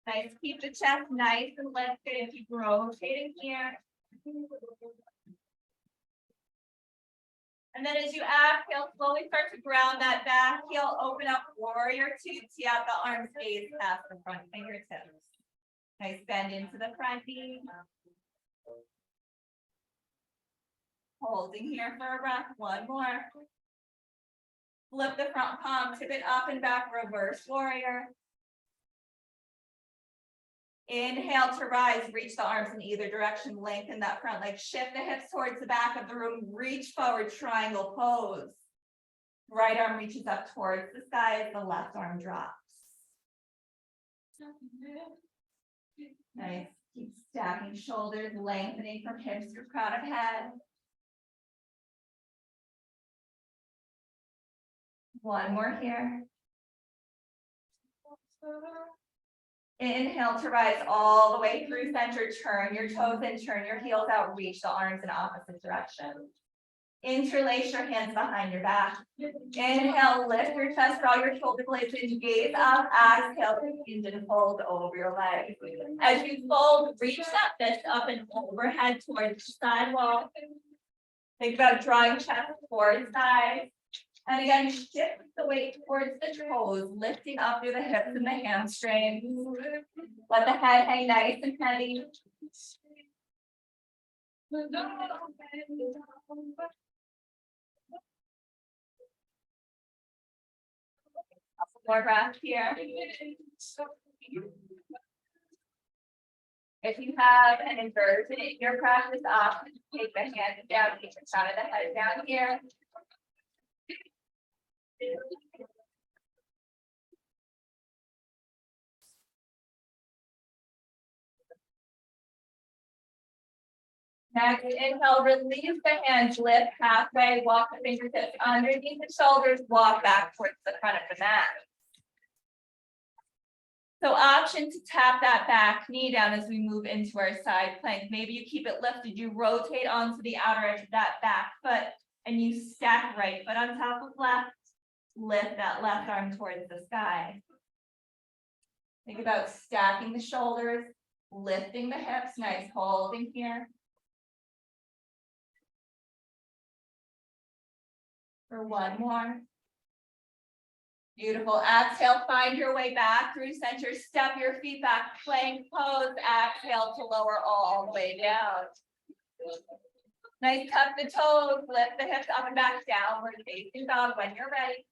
S2: Nice, keep the chest nice and lifted and keep rotating here. And then as you exhale, slowly start to ground that back heel, open up warrior two, tee out the arms, gaze past the front fingertips. Nice, bend into the front knee. Holding here for a breath, one more. Flip the front palm, tip it up and back, reverse warrior. Inhale to rise, reach the arms in either direction, lengthen that front leg, shift the hips towards the back of the room, reach forward, triangle pose. Right arm reaches up towards the sky as the left arm drops. Nice, keep stacking shoulders, lengthening from hips to crown of head. One more here. Inhale to rise all the way through center. Turn your toes in, turn your heels out, reach the arms in opposite direction. Interlace your hands behind your back. Inhale, lift your chest, draw your shoulder blades in, gaze up. Exhale, hinge and fold over your legs. As you fold, reach that fist up and overhead towards the side wall. Think about drawing chest towards side. And again, shift the weight towards the toes, lifting up through the hips and the hamstrings. Let the head hang nice and heavy. More breath here. If you have an inversion in your practice, take the hands down, keep the crown of the head down here. Next, inhale, release the hands, lift halfway, walk the fingertips underneath the shoulders, walk back towards the front of the mat. So option to tap that back knee down as we move into our side plank. Maybe you keep it lifted, you rotate onto the outer edge of that back foot, and you stack right foot on top of left. Lift that left arm towards the sky. Think about stacking the shoulders, lifting the hips, nice, holding here. For one more. Beautiful. Exhale, find your way back through center. Step your feet back, plank pose. Exhale to lower all the way down. Nice, tuck the toes, lift the hips up and back, downward facing dog when you're ready.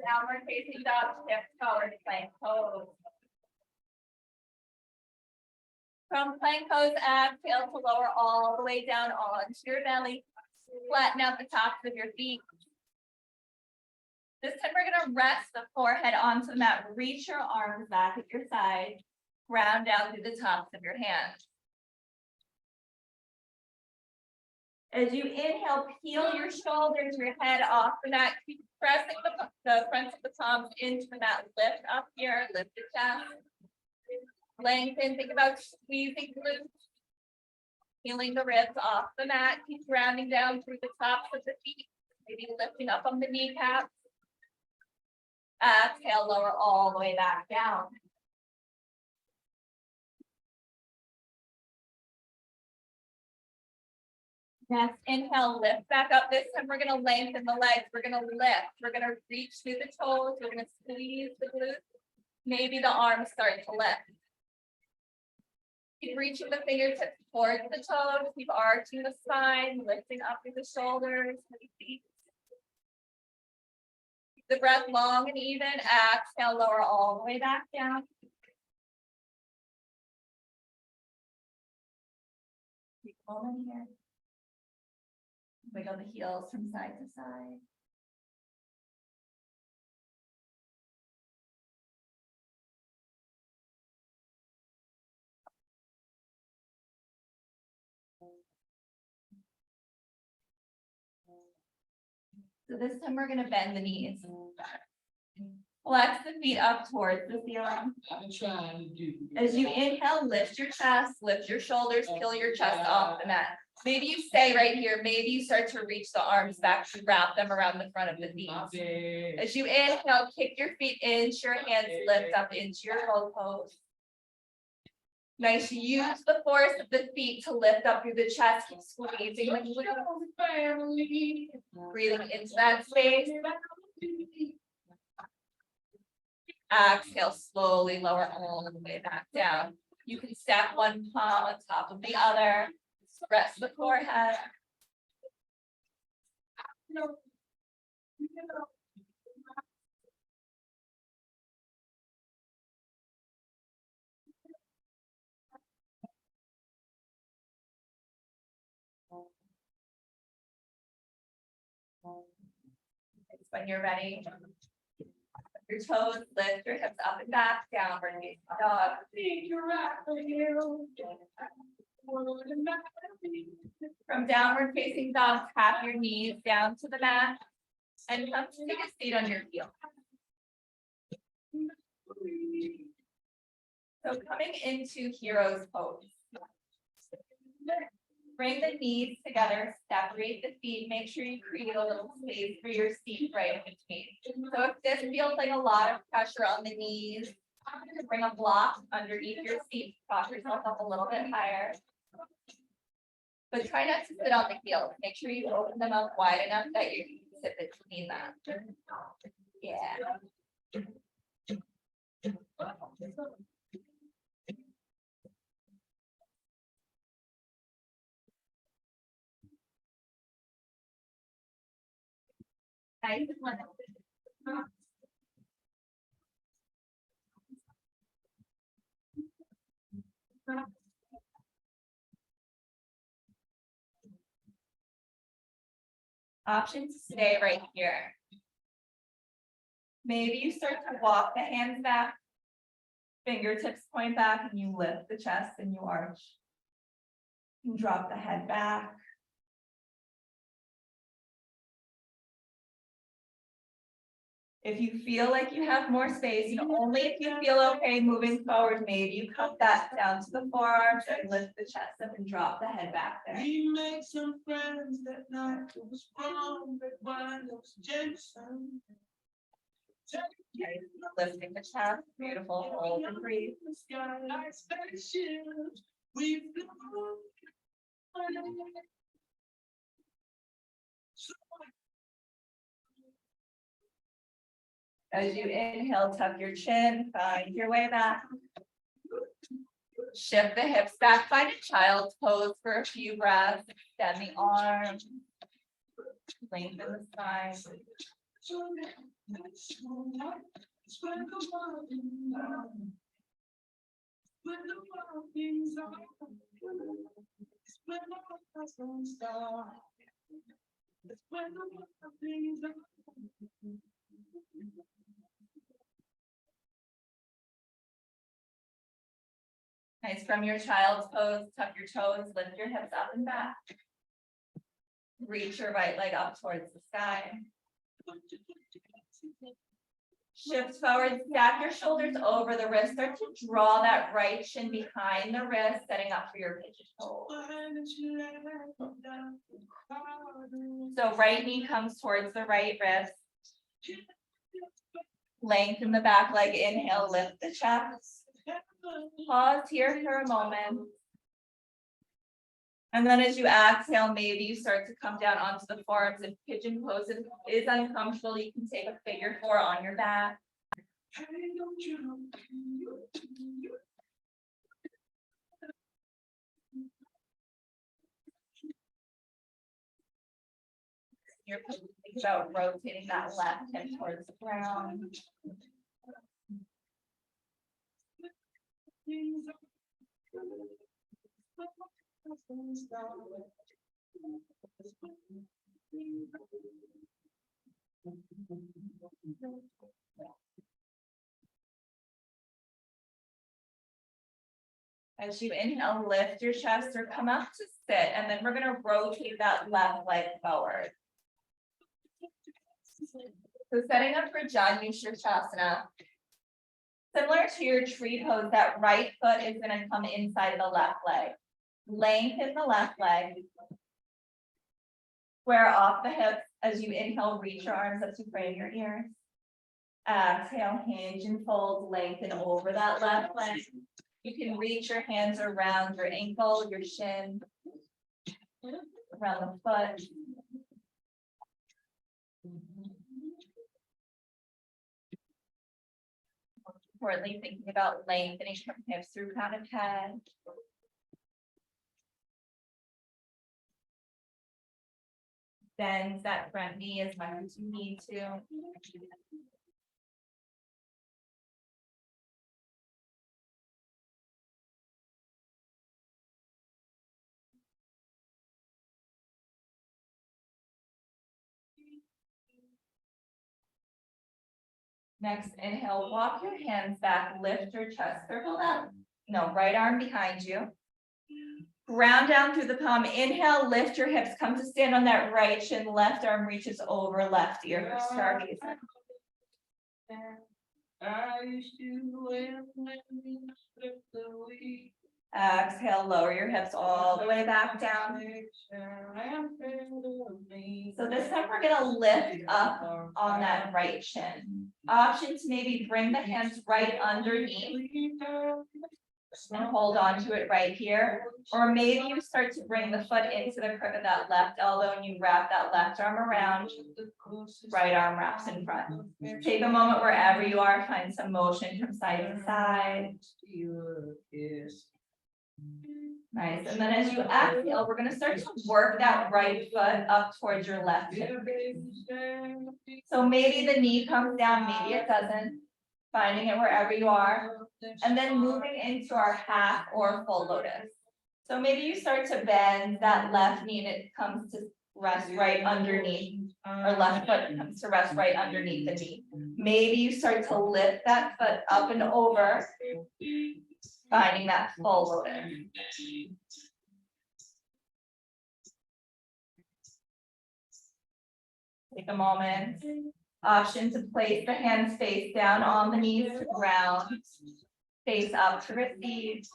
S2: Downward facing dog, shift forward, plank pose. From plank pose, exhale to lower all the way down onto your belly. Flatten out the tops of your feet. This time we're gonna rest the forehead onto the mat. Reach your arms back at your side. Ground down through the tops of your hands. As you inhale, peel your shoulders, your head off the mat. Keep pressing the fronts of the palms into the mat. Lift up here, lift the chest. Lengthen, think about squeezing glutes. Peeling the ribs off the mat. Keep grounding down through the tops of the feet. Maybe lifting up on the kneecaps. Exhale, lower all the way back down. Next, inhale, lift back up. This time we're gonna lengthen the legs. We're gonna lift. We're gonna reach through the toes. We're gonna squeeze the glutes. Maybe the arms start to lift. Keep reaching the fingertips towards the toes. Keep arching the spine, lifting up through the shoulders. Keep the breath long and even. Exhale, lower all the way back down. Keep pulling here. Wiggle the heels from side to side. So this time we're going to bend the knees. Flex the feet up towards the ceiling. As you inhale, lift your chest, lift your shoulders, peel your chest off the mat. Maybe you stay right here. Maybe you start to reach the arms back to wrap them around the front of the feet. As you inhale, kick your feet into your hands, lift up into your low pose. Nice. Use the force of the feet to lift up through the chest. Keep squeezing the glutes. Breathing into that space. Exhale, slowly lower all the way back down. You can stack one palm on top of the other. Rest the forehead. When you're ready, your toes, lift your hips up and back, downward facing dog. From downward facing dog, tap your knees down to the mat and come to take a seat on your heel. So coming into hero's pose. Bring the knees together, separate the feet, make sure you create a little space for your seat right in between. So if this feels like a lot of pressure on the knees, bring a block underneath your seat, prop yourself up a little bit higher. But try not to sit on the heels. Make sure you open them up wide enough that you can sit between them. Yeah. Nice. Options stay right here. Maybe you start to walk the hands back, fingertips point back, and you lift the chest and you arch. You drop the head back. If you feel like you have more space, only if you feel okay moving forward, maybe you come back down to the forearms and lift the chest up and drop the head back there. We make some friends that night. It was wrong, but one was Jensen. Lifting the chest, beautiful. Hold and breathe. As you inhale, tuck your chin, find your way back. Shift the hips back, find a child's pose for a few breaths. Extend the arms. Lengthen the spine.
S1: Nice. From your child's pose, tuck your toes, lift your hips up and back. Reach your right leg up towards the sky. Shift forward, stack your shoulders over the wrist. Start to draw that right shin behind the wrist, setting up for your pigeon pose. So right knee comes towards the right wrist. Lengthen the back leg, inhale, lift the chest. Pause here for a moment. And then as you exhale, maybe you start to come down onto the forearms. If pigeon pose is uncomfortable, you can take a figure 4 on your back. You're thinking about rotating that left hip towards the ground. As you inhale, lift your chest or come up to sit, and then we're going to rotate that left leg forward. So setting up for Janushirshasana. Similar to your tree pose, that right foot is going to come inside of the left leg. Lengthen the left leg. Square off the hips. As you inhale, reach your arms up to frame your ears. Exhale, hinge and fold, lengthen over that left leg. You can reach your hands around your ankle, your shin, around the foot. Importantly, thinking about lengthening from hips through crown of head. Bend that front knee as much as you need to. Next, inhale, walk your hands back, lift your chest, circle that, right arm behind you. Ground down through the palm, inhale, lift your hips, come to stand on that right shin, left arm reaches over left ear for stargazer. Exhale, lower your hips all the way back down. So this time we're gonna lift up on that right shin. Option to maybe bring the hands right underneath and hold on to it right here. Or maybe you start to bring the foot into the crook of that left elbow and you wrap that left arm around, right arm wraps in front. Take a moment wherever you are, find some motion from side to side. Nice, and then as you exhale, we're gonna start to work that right foot up towards your left hip. So maybe the knee comes down, maybe it doesn't. Finding it wherever you are, and then moving into our half or full lotus. So maybe you start to bend that left knee and it comes to rest right underneath, or left foot comes to rest right underneath the knee. Maybe you start to lift that foot up and over, finding that full lotus. Take a moment. Option to place the hands face down on the knees to the ground, face up to receive.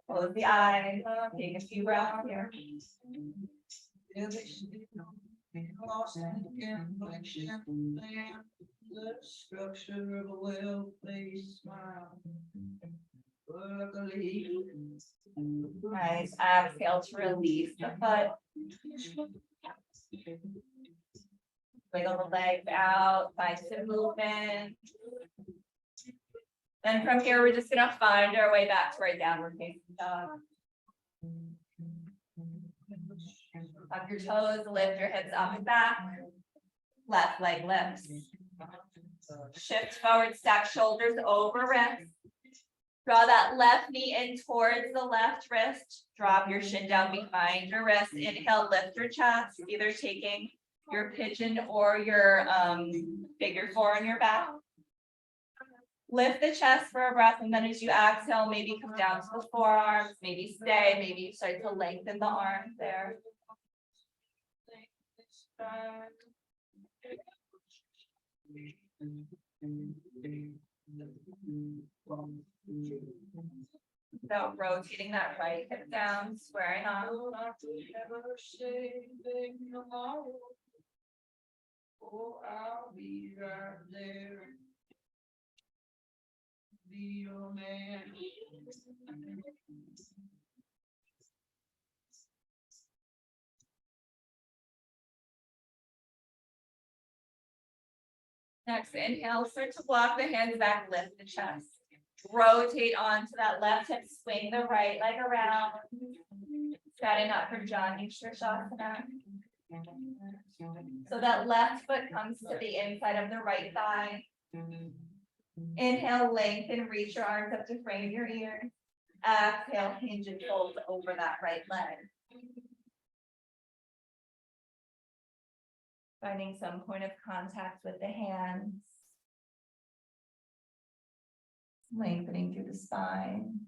S1: Close the eyes, take a few breaths here. Nice, exhale to release the foot. Wiggle the legs out, find some movement. Then from here, we're just gonna find our way back to our downward facing dog. Tuck your toes, lift your hips up and back.
S2: Left leg lifts. Shift forward, stack shoulders over wrist. Draw that left knee in towards the left wrist. Drop your shin down behind your wrist. Inhale, lift your chest, either taking your pigeon or your figure four on your back. Lift the chest for a breath, and then as you exhale, maybe come down to the forearms, maybe stay, maybe you start to lengthen the arms there. So rotating that right hip down, squaring off.
S3: Oh, I'll be right there. Be your man.
S2: Next, inhale, start to walk the hands back, lift the chest. Rotate onto that left hip, swing the right leg around. Setting up for Jani Shirshasana. So that left foot comes to the inside of the right thigh. Inhale, lengthen, reach your arms up to frame your ears. Exhale, hinge and fold over that right leg. Finding some point of contact with the hands. Lengthening through the spine.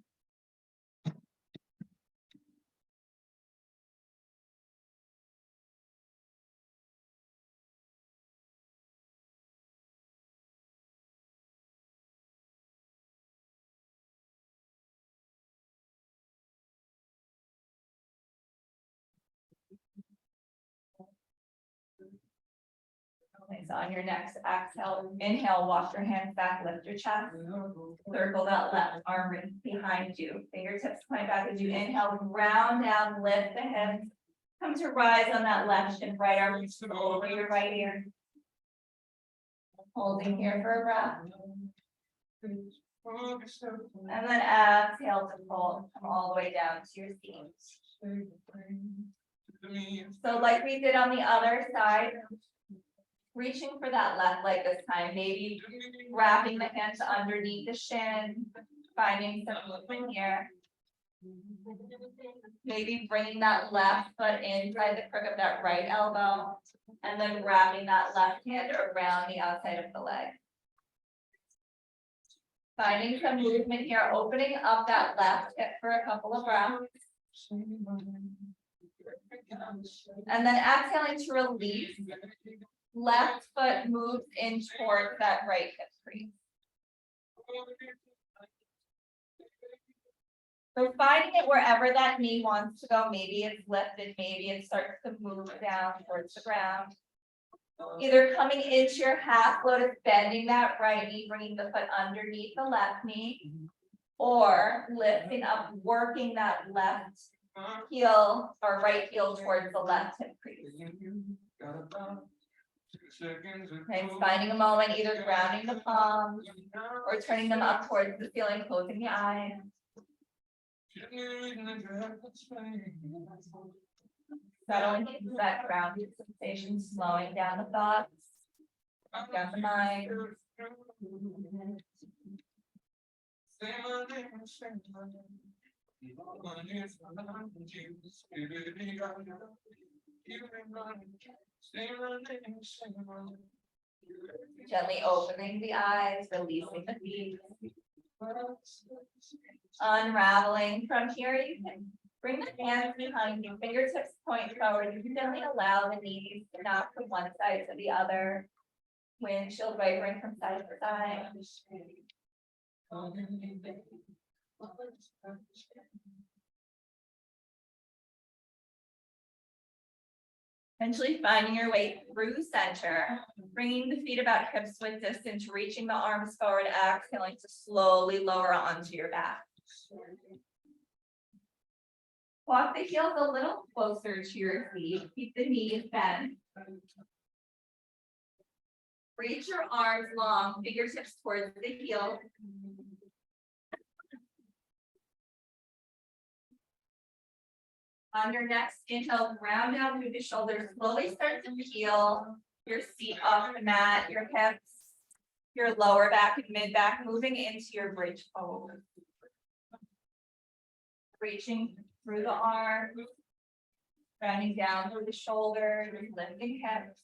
S2: Okay, so on your next exhale, inhale, walk your hands back, lift your chest. Circle that left arm behind you. Fingertips point back as you inhale, round down, lift the hips. Come to rise on that left shin, right arm over your right ear. Holding here for a breath. And then exhale to fold, come all the way down to your seat. So like we did on the other side, reaching for that left leg this time, maybe wrapping the hands underneath the shin, finding some movement here. Maybe bringing that left foot inside the crook of that right elbow, and then wrapping that left hand around the outside of the leg. Finding some movement here, opening up that left hip for a couple of breaths. And then exhaling to release. Left foot moves in towards that right hip crease. So finding it wherever that knee wants to go, maybe it's lifted, maybe it starts to move down towards the ground. Either coming into your half lotus, bending that right knee, bringing the foot underneath the left knee, or lifting up, working that left heel or right heel towards the left hip crease. Okay, finding a moment, either grounding the palms or turning them up towards the ceiling, closing the eyes. Settling into that grounded sensation, slowing down the thoughts, down the mind. Gently opening the eyes, releasing the feet. Unraveling from here, you can bring the hands behind you, fingertips point forward. You can gently allow the knees to knock from one side to the other. Windshield wavering from side to side. Eventually finding your way through center, bringing the feet about hips width distance, reaching the arms forward, exhaling to slowly lower onto your back. Walk the heels a little closer to your feet, keep the knees bent. Reach your arms long, fingertips towards the heel. On your next inhale, round down through the shoulders, slowly start to heel. your seat off the mat, your hips, your lower back and mid back, moving into your bridge pose. Reaching through the arms, rounding down through the shoulders, lifting hips.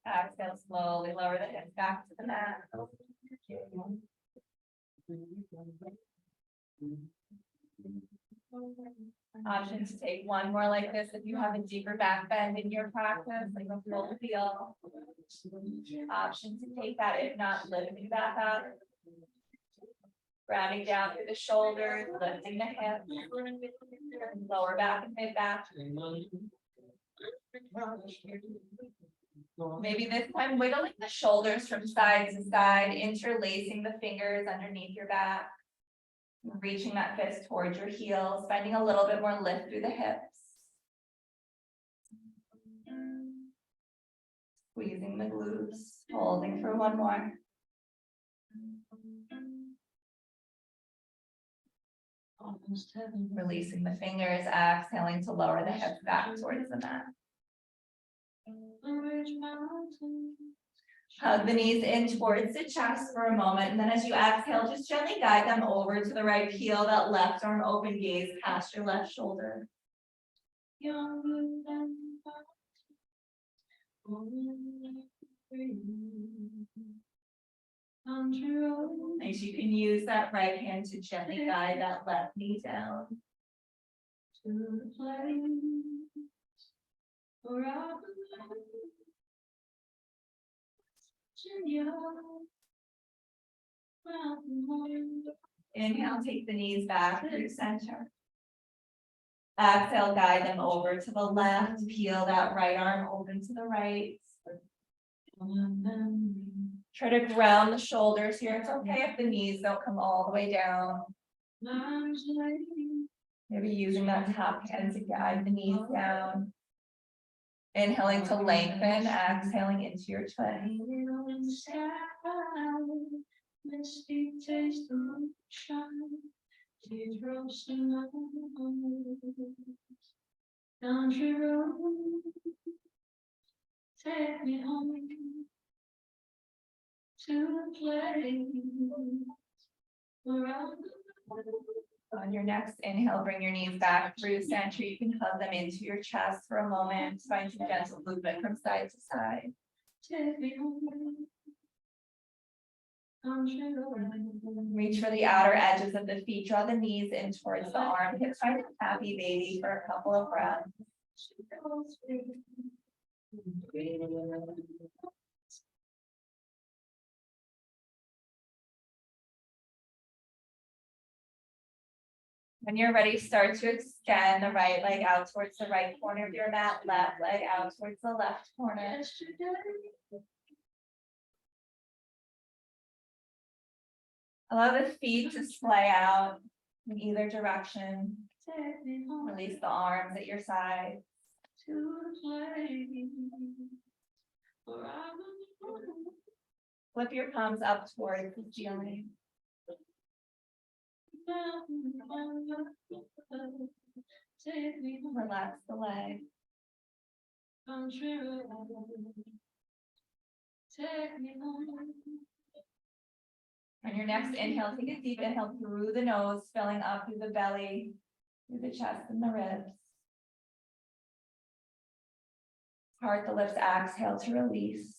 S2: Exhale, slowly lower the hips back to the mat. Option to take one more like this if you have a deeper back bend in your practice, like a full feel. Option to take that, if not, lifting back up. Rounding down through the shoulders, lifting the hips, lower back and mid back. Maybe this time wiggling the shoulders from side to side, interlacing the fingers underneath your back. Reaching that fist towards your heels, finding a little bit more lift through the hips. Squeezing the glutes, holding for one more. Releasing the fingers, exhaling to lower the hips back towards the mat. Hug the knees in towards the chest for a moment, and then as you exhale, just gently guide them over to the right. Peel that left arm open, gaze past your left shoulder. Nice, you can use that right hand to gently guide that left knee down. Inhale, take the knees back through center. Exhale, guide them over to the left. Peel that right arm open to the right. Try to ground the shoulders here. It's okay if the knees don't come all the way down. Maybe using that top hand to guide the knees down. Inhaling to lengthen, exhaling into your twist. Take me home to a place where on your next inhale, bring your knees back through center. You can hug them into your chest for a moment. Find some gentle movement from side to side. Take me home. Reach for the outer edges of the feet. Draw the knees in towards the armpits. Find a happy baby for a couple of breaths. When you're ready, start to extend the right leg out towards the right corner of your mat, left leg out towards the left corner. Allow the feet to splay out in either direction. Release the arms at your side. Flip your palms up towards the ceiling. Relax the leg. On your next inhale, take a deep inhale through the nose, filling up through the belly, through the chest and the ribs. Part the lips, exhale to release.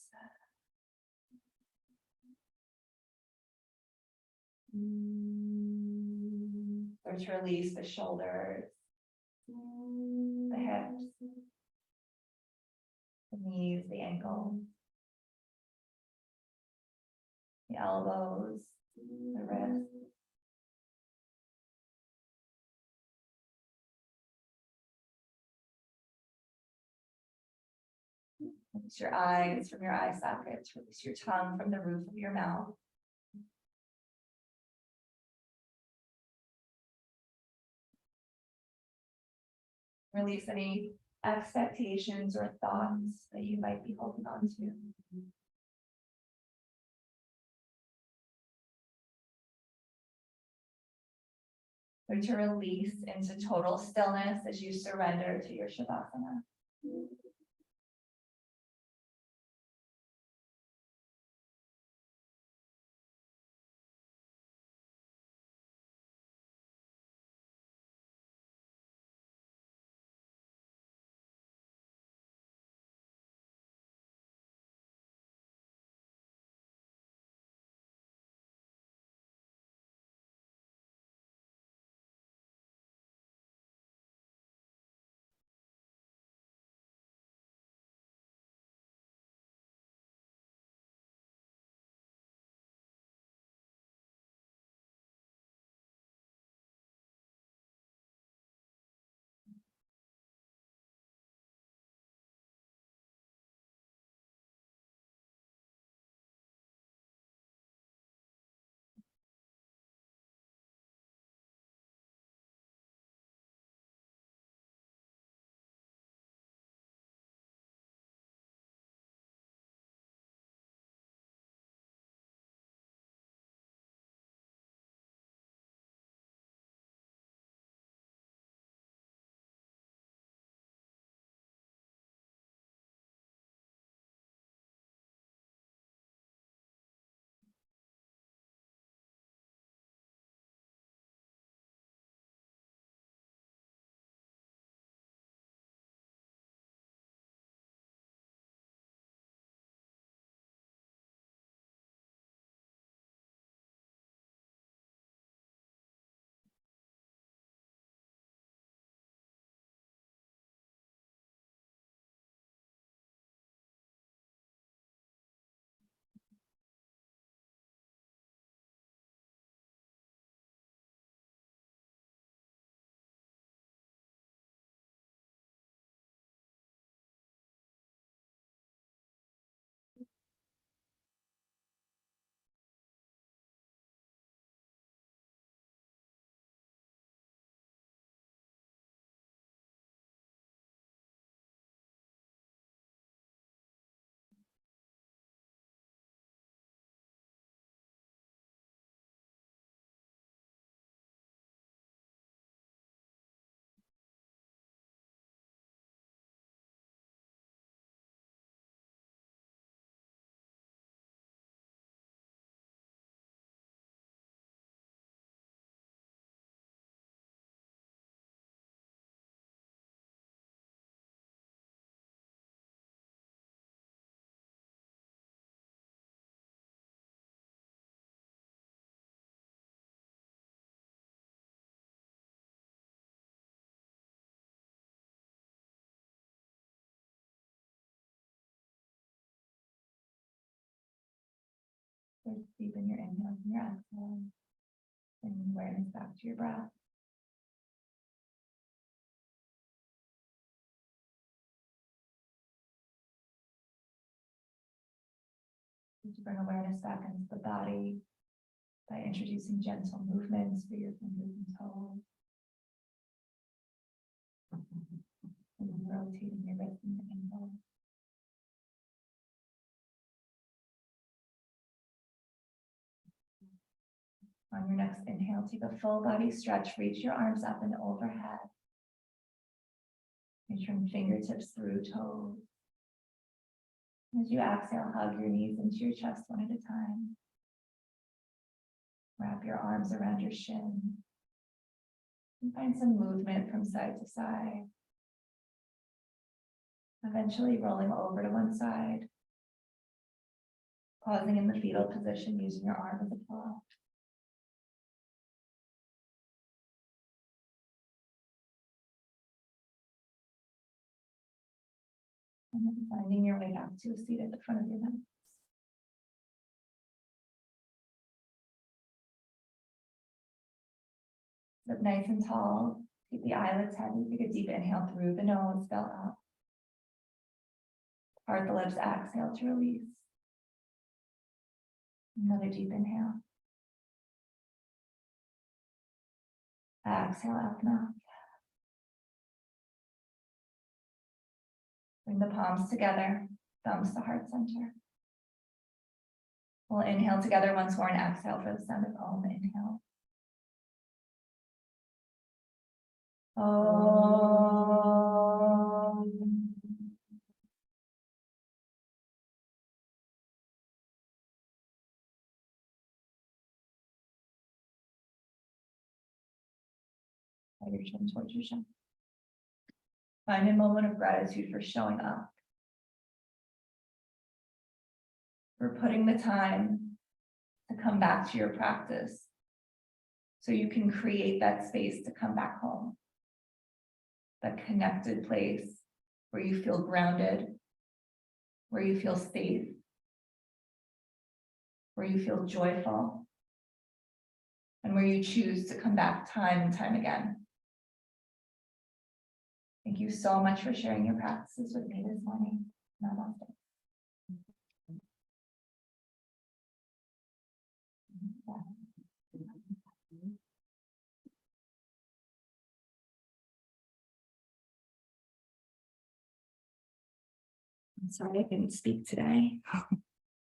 S2: Start to release the shoulders, the hips, the knees, the ankles, the elbows, the wrists. Release your eyes from your eye sockets. Release your tongue from the roof of your mouth. Release any expectations or thoughts that you might be holding on to.
S1: Or to release into total stillness as you surrender to your Shavasana. Just deepen your inhale and your exhale. Bring awareness back to your breath. To bring awareness back into the body by introducing gentle movements for your fingers and toes. And then rotating your wrists and ankles. On your next inhale, take a full body stretch, reach your arms up and overhead. Return fingertips through toes. As you exhale, hug your knees into your chest one at a time. Wrap your arms around your shin. And find some movement from side to side. Eventually rolling over to one side. Pausing in the fetal position using your arm as a pillow. And then finding your way back to a seat at the front of your mat. Sit nice and tall. Keep the eyelids heavy. Take a deep inhale through the nose, belt up. Part the lips, exhale to release. Another deep inhale. Exhale out the mouth. Bring the palms together, thumbs to heart center. We'll inhale together once more and exhale for the sound of Om. Inhale. Om. Your chin towards your chin. Find a moment of gratitude for showing up. For putting the time to come back to your practice. So you can create that space to come back home. That connected place where you feel grounded, where you feel safe, where you feel joyful, and where you choose to come back time and time again. Thank you so much for sharing your practices with me this morning. Namaste. I'm sorry I couldn't speak today.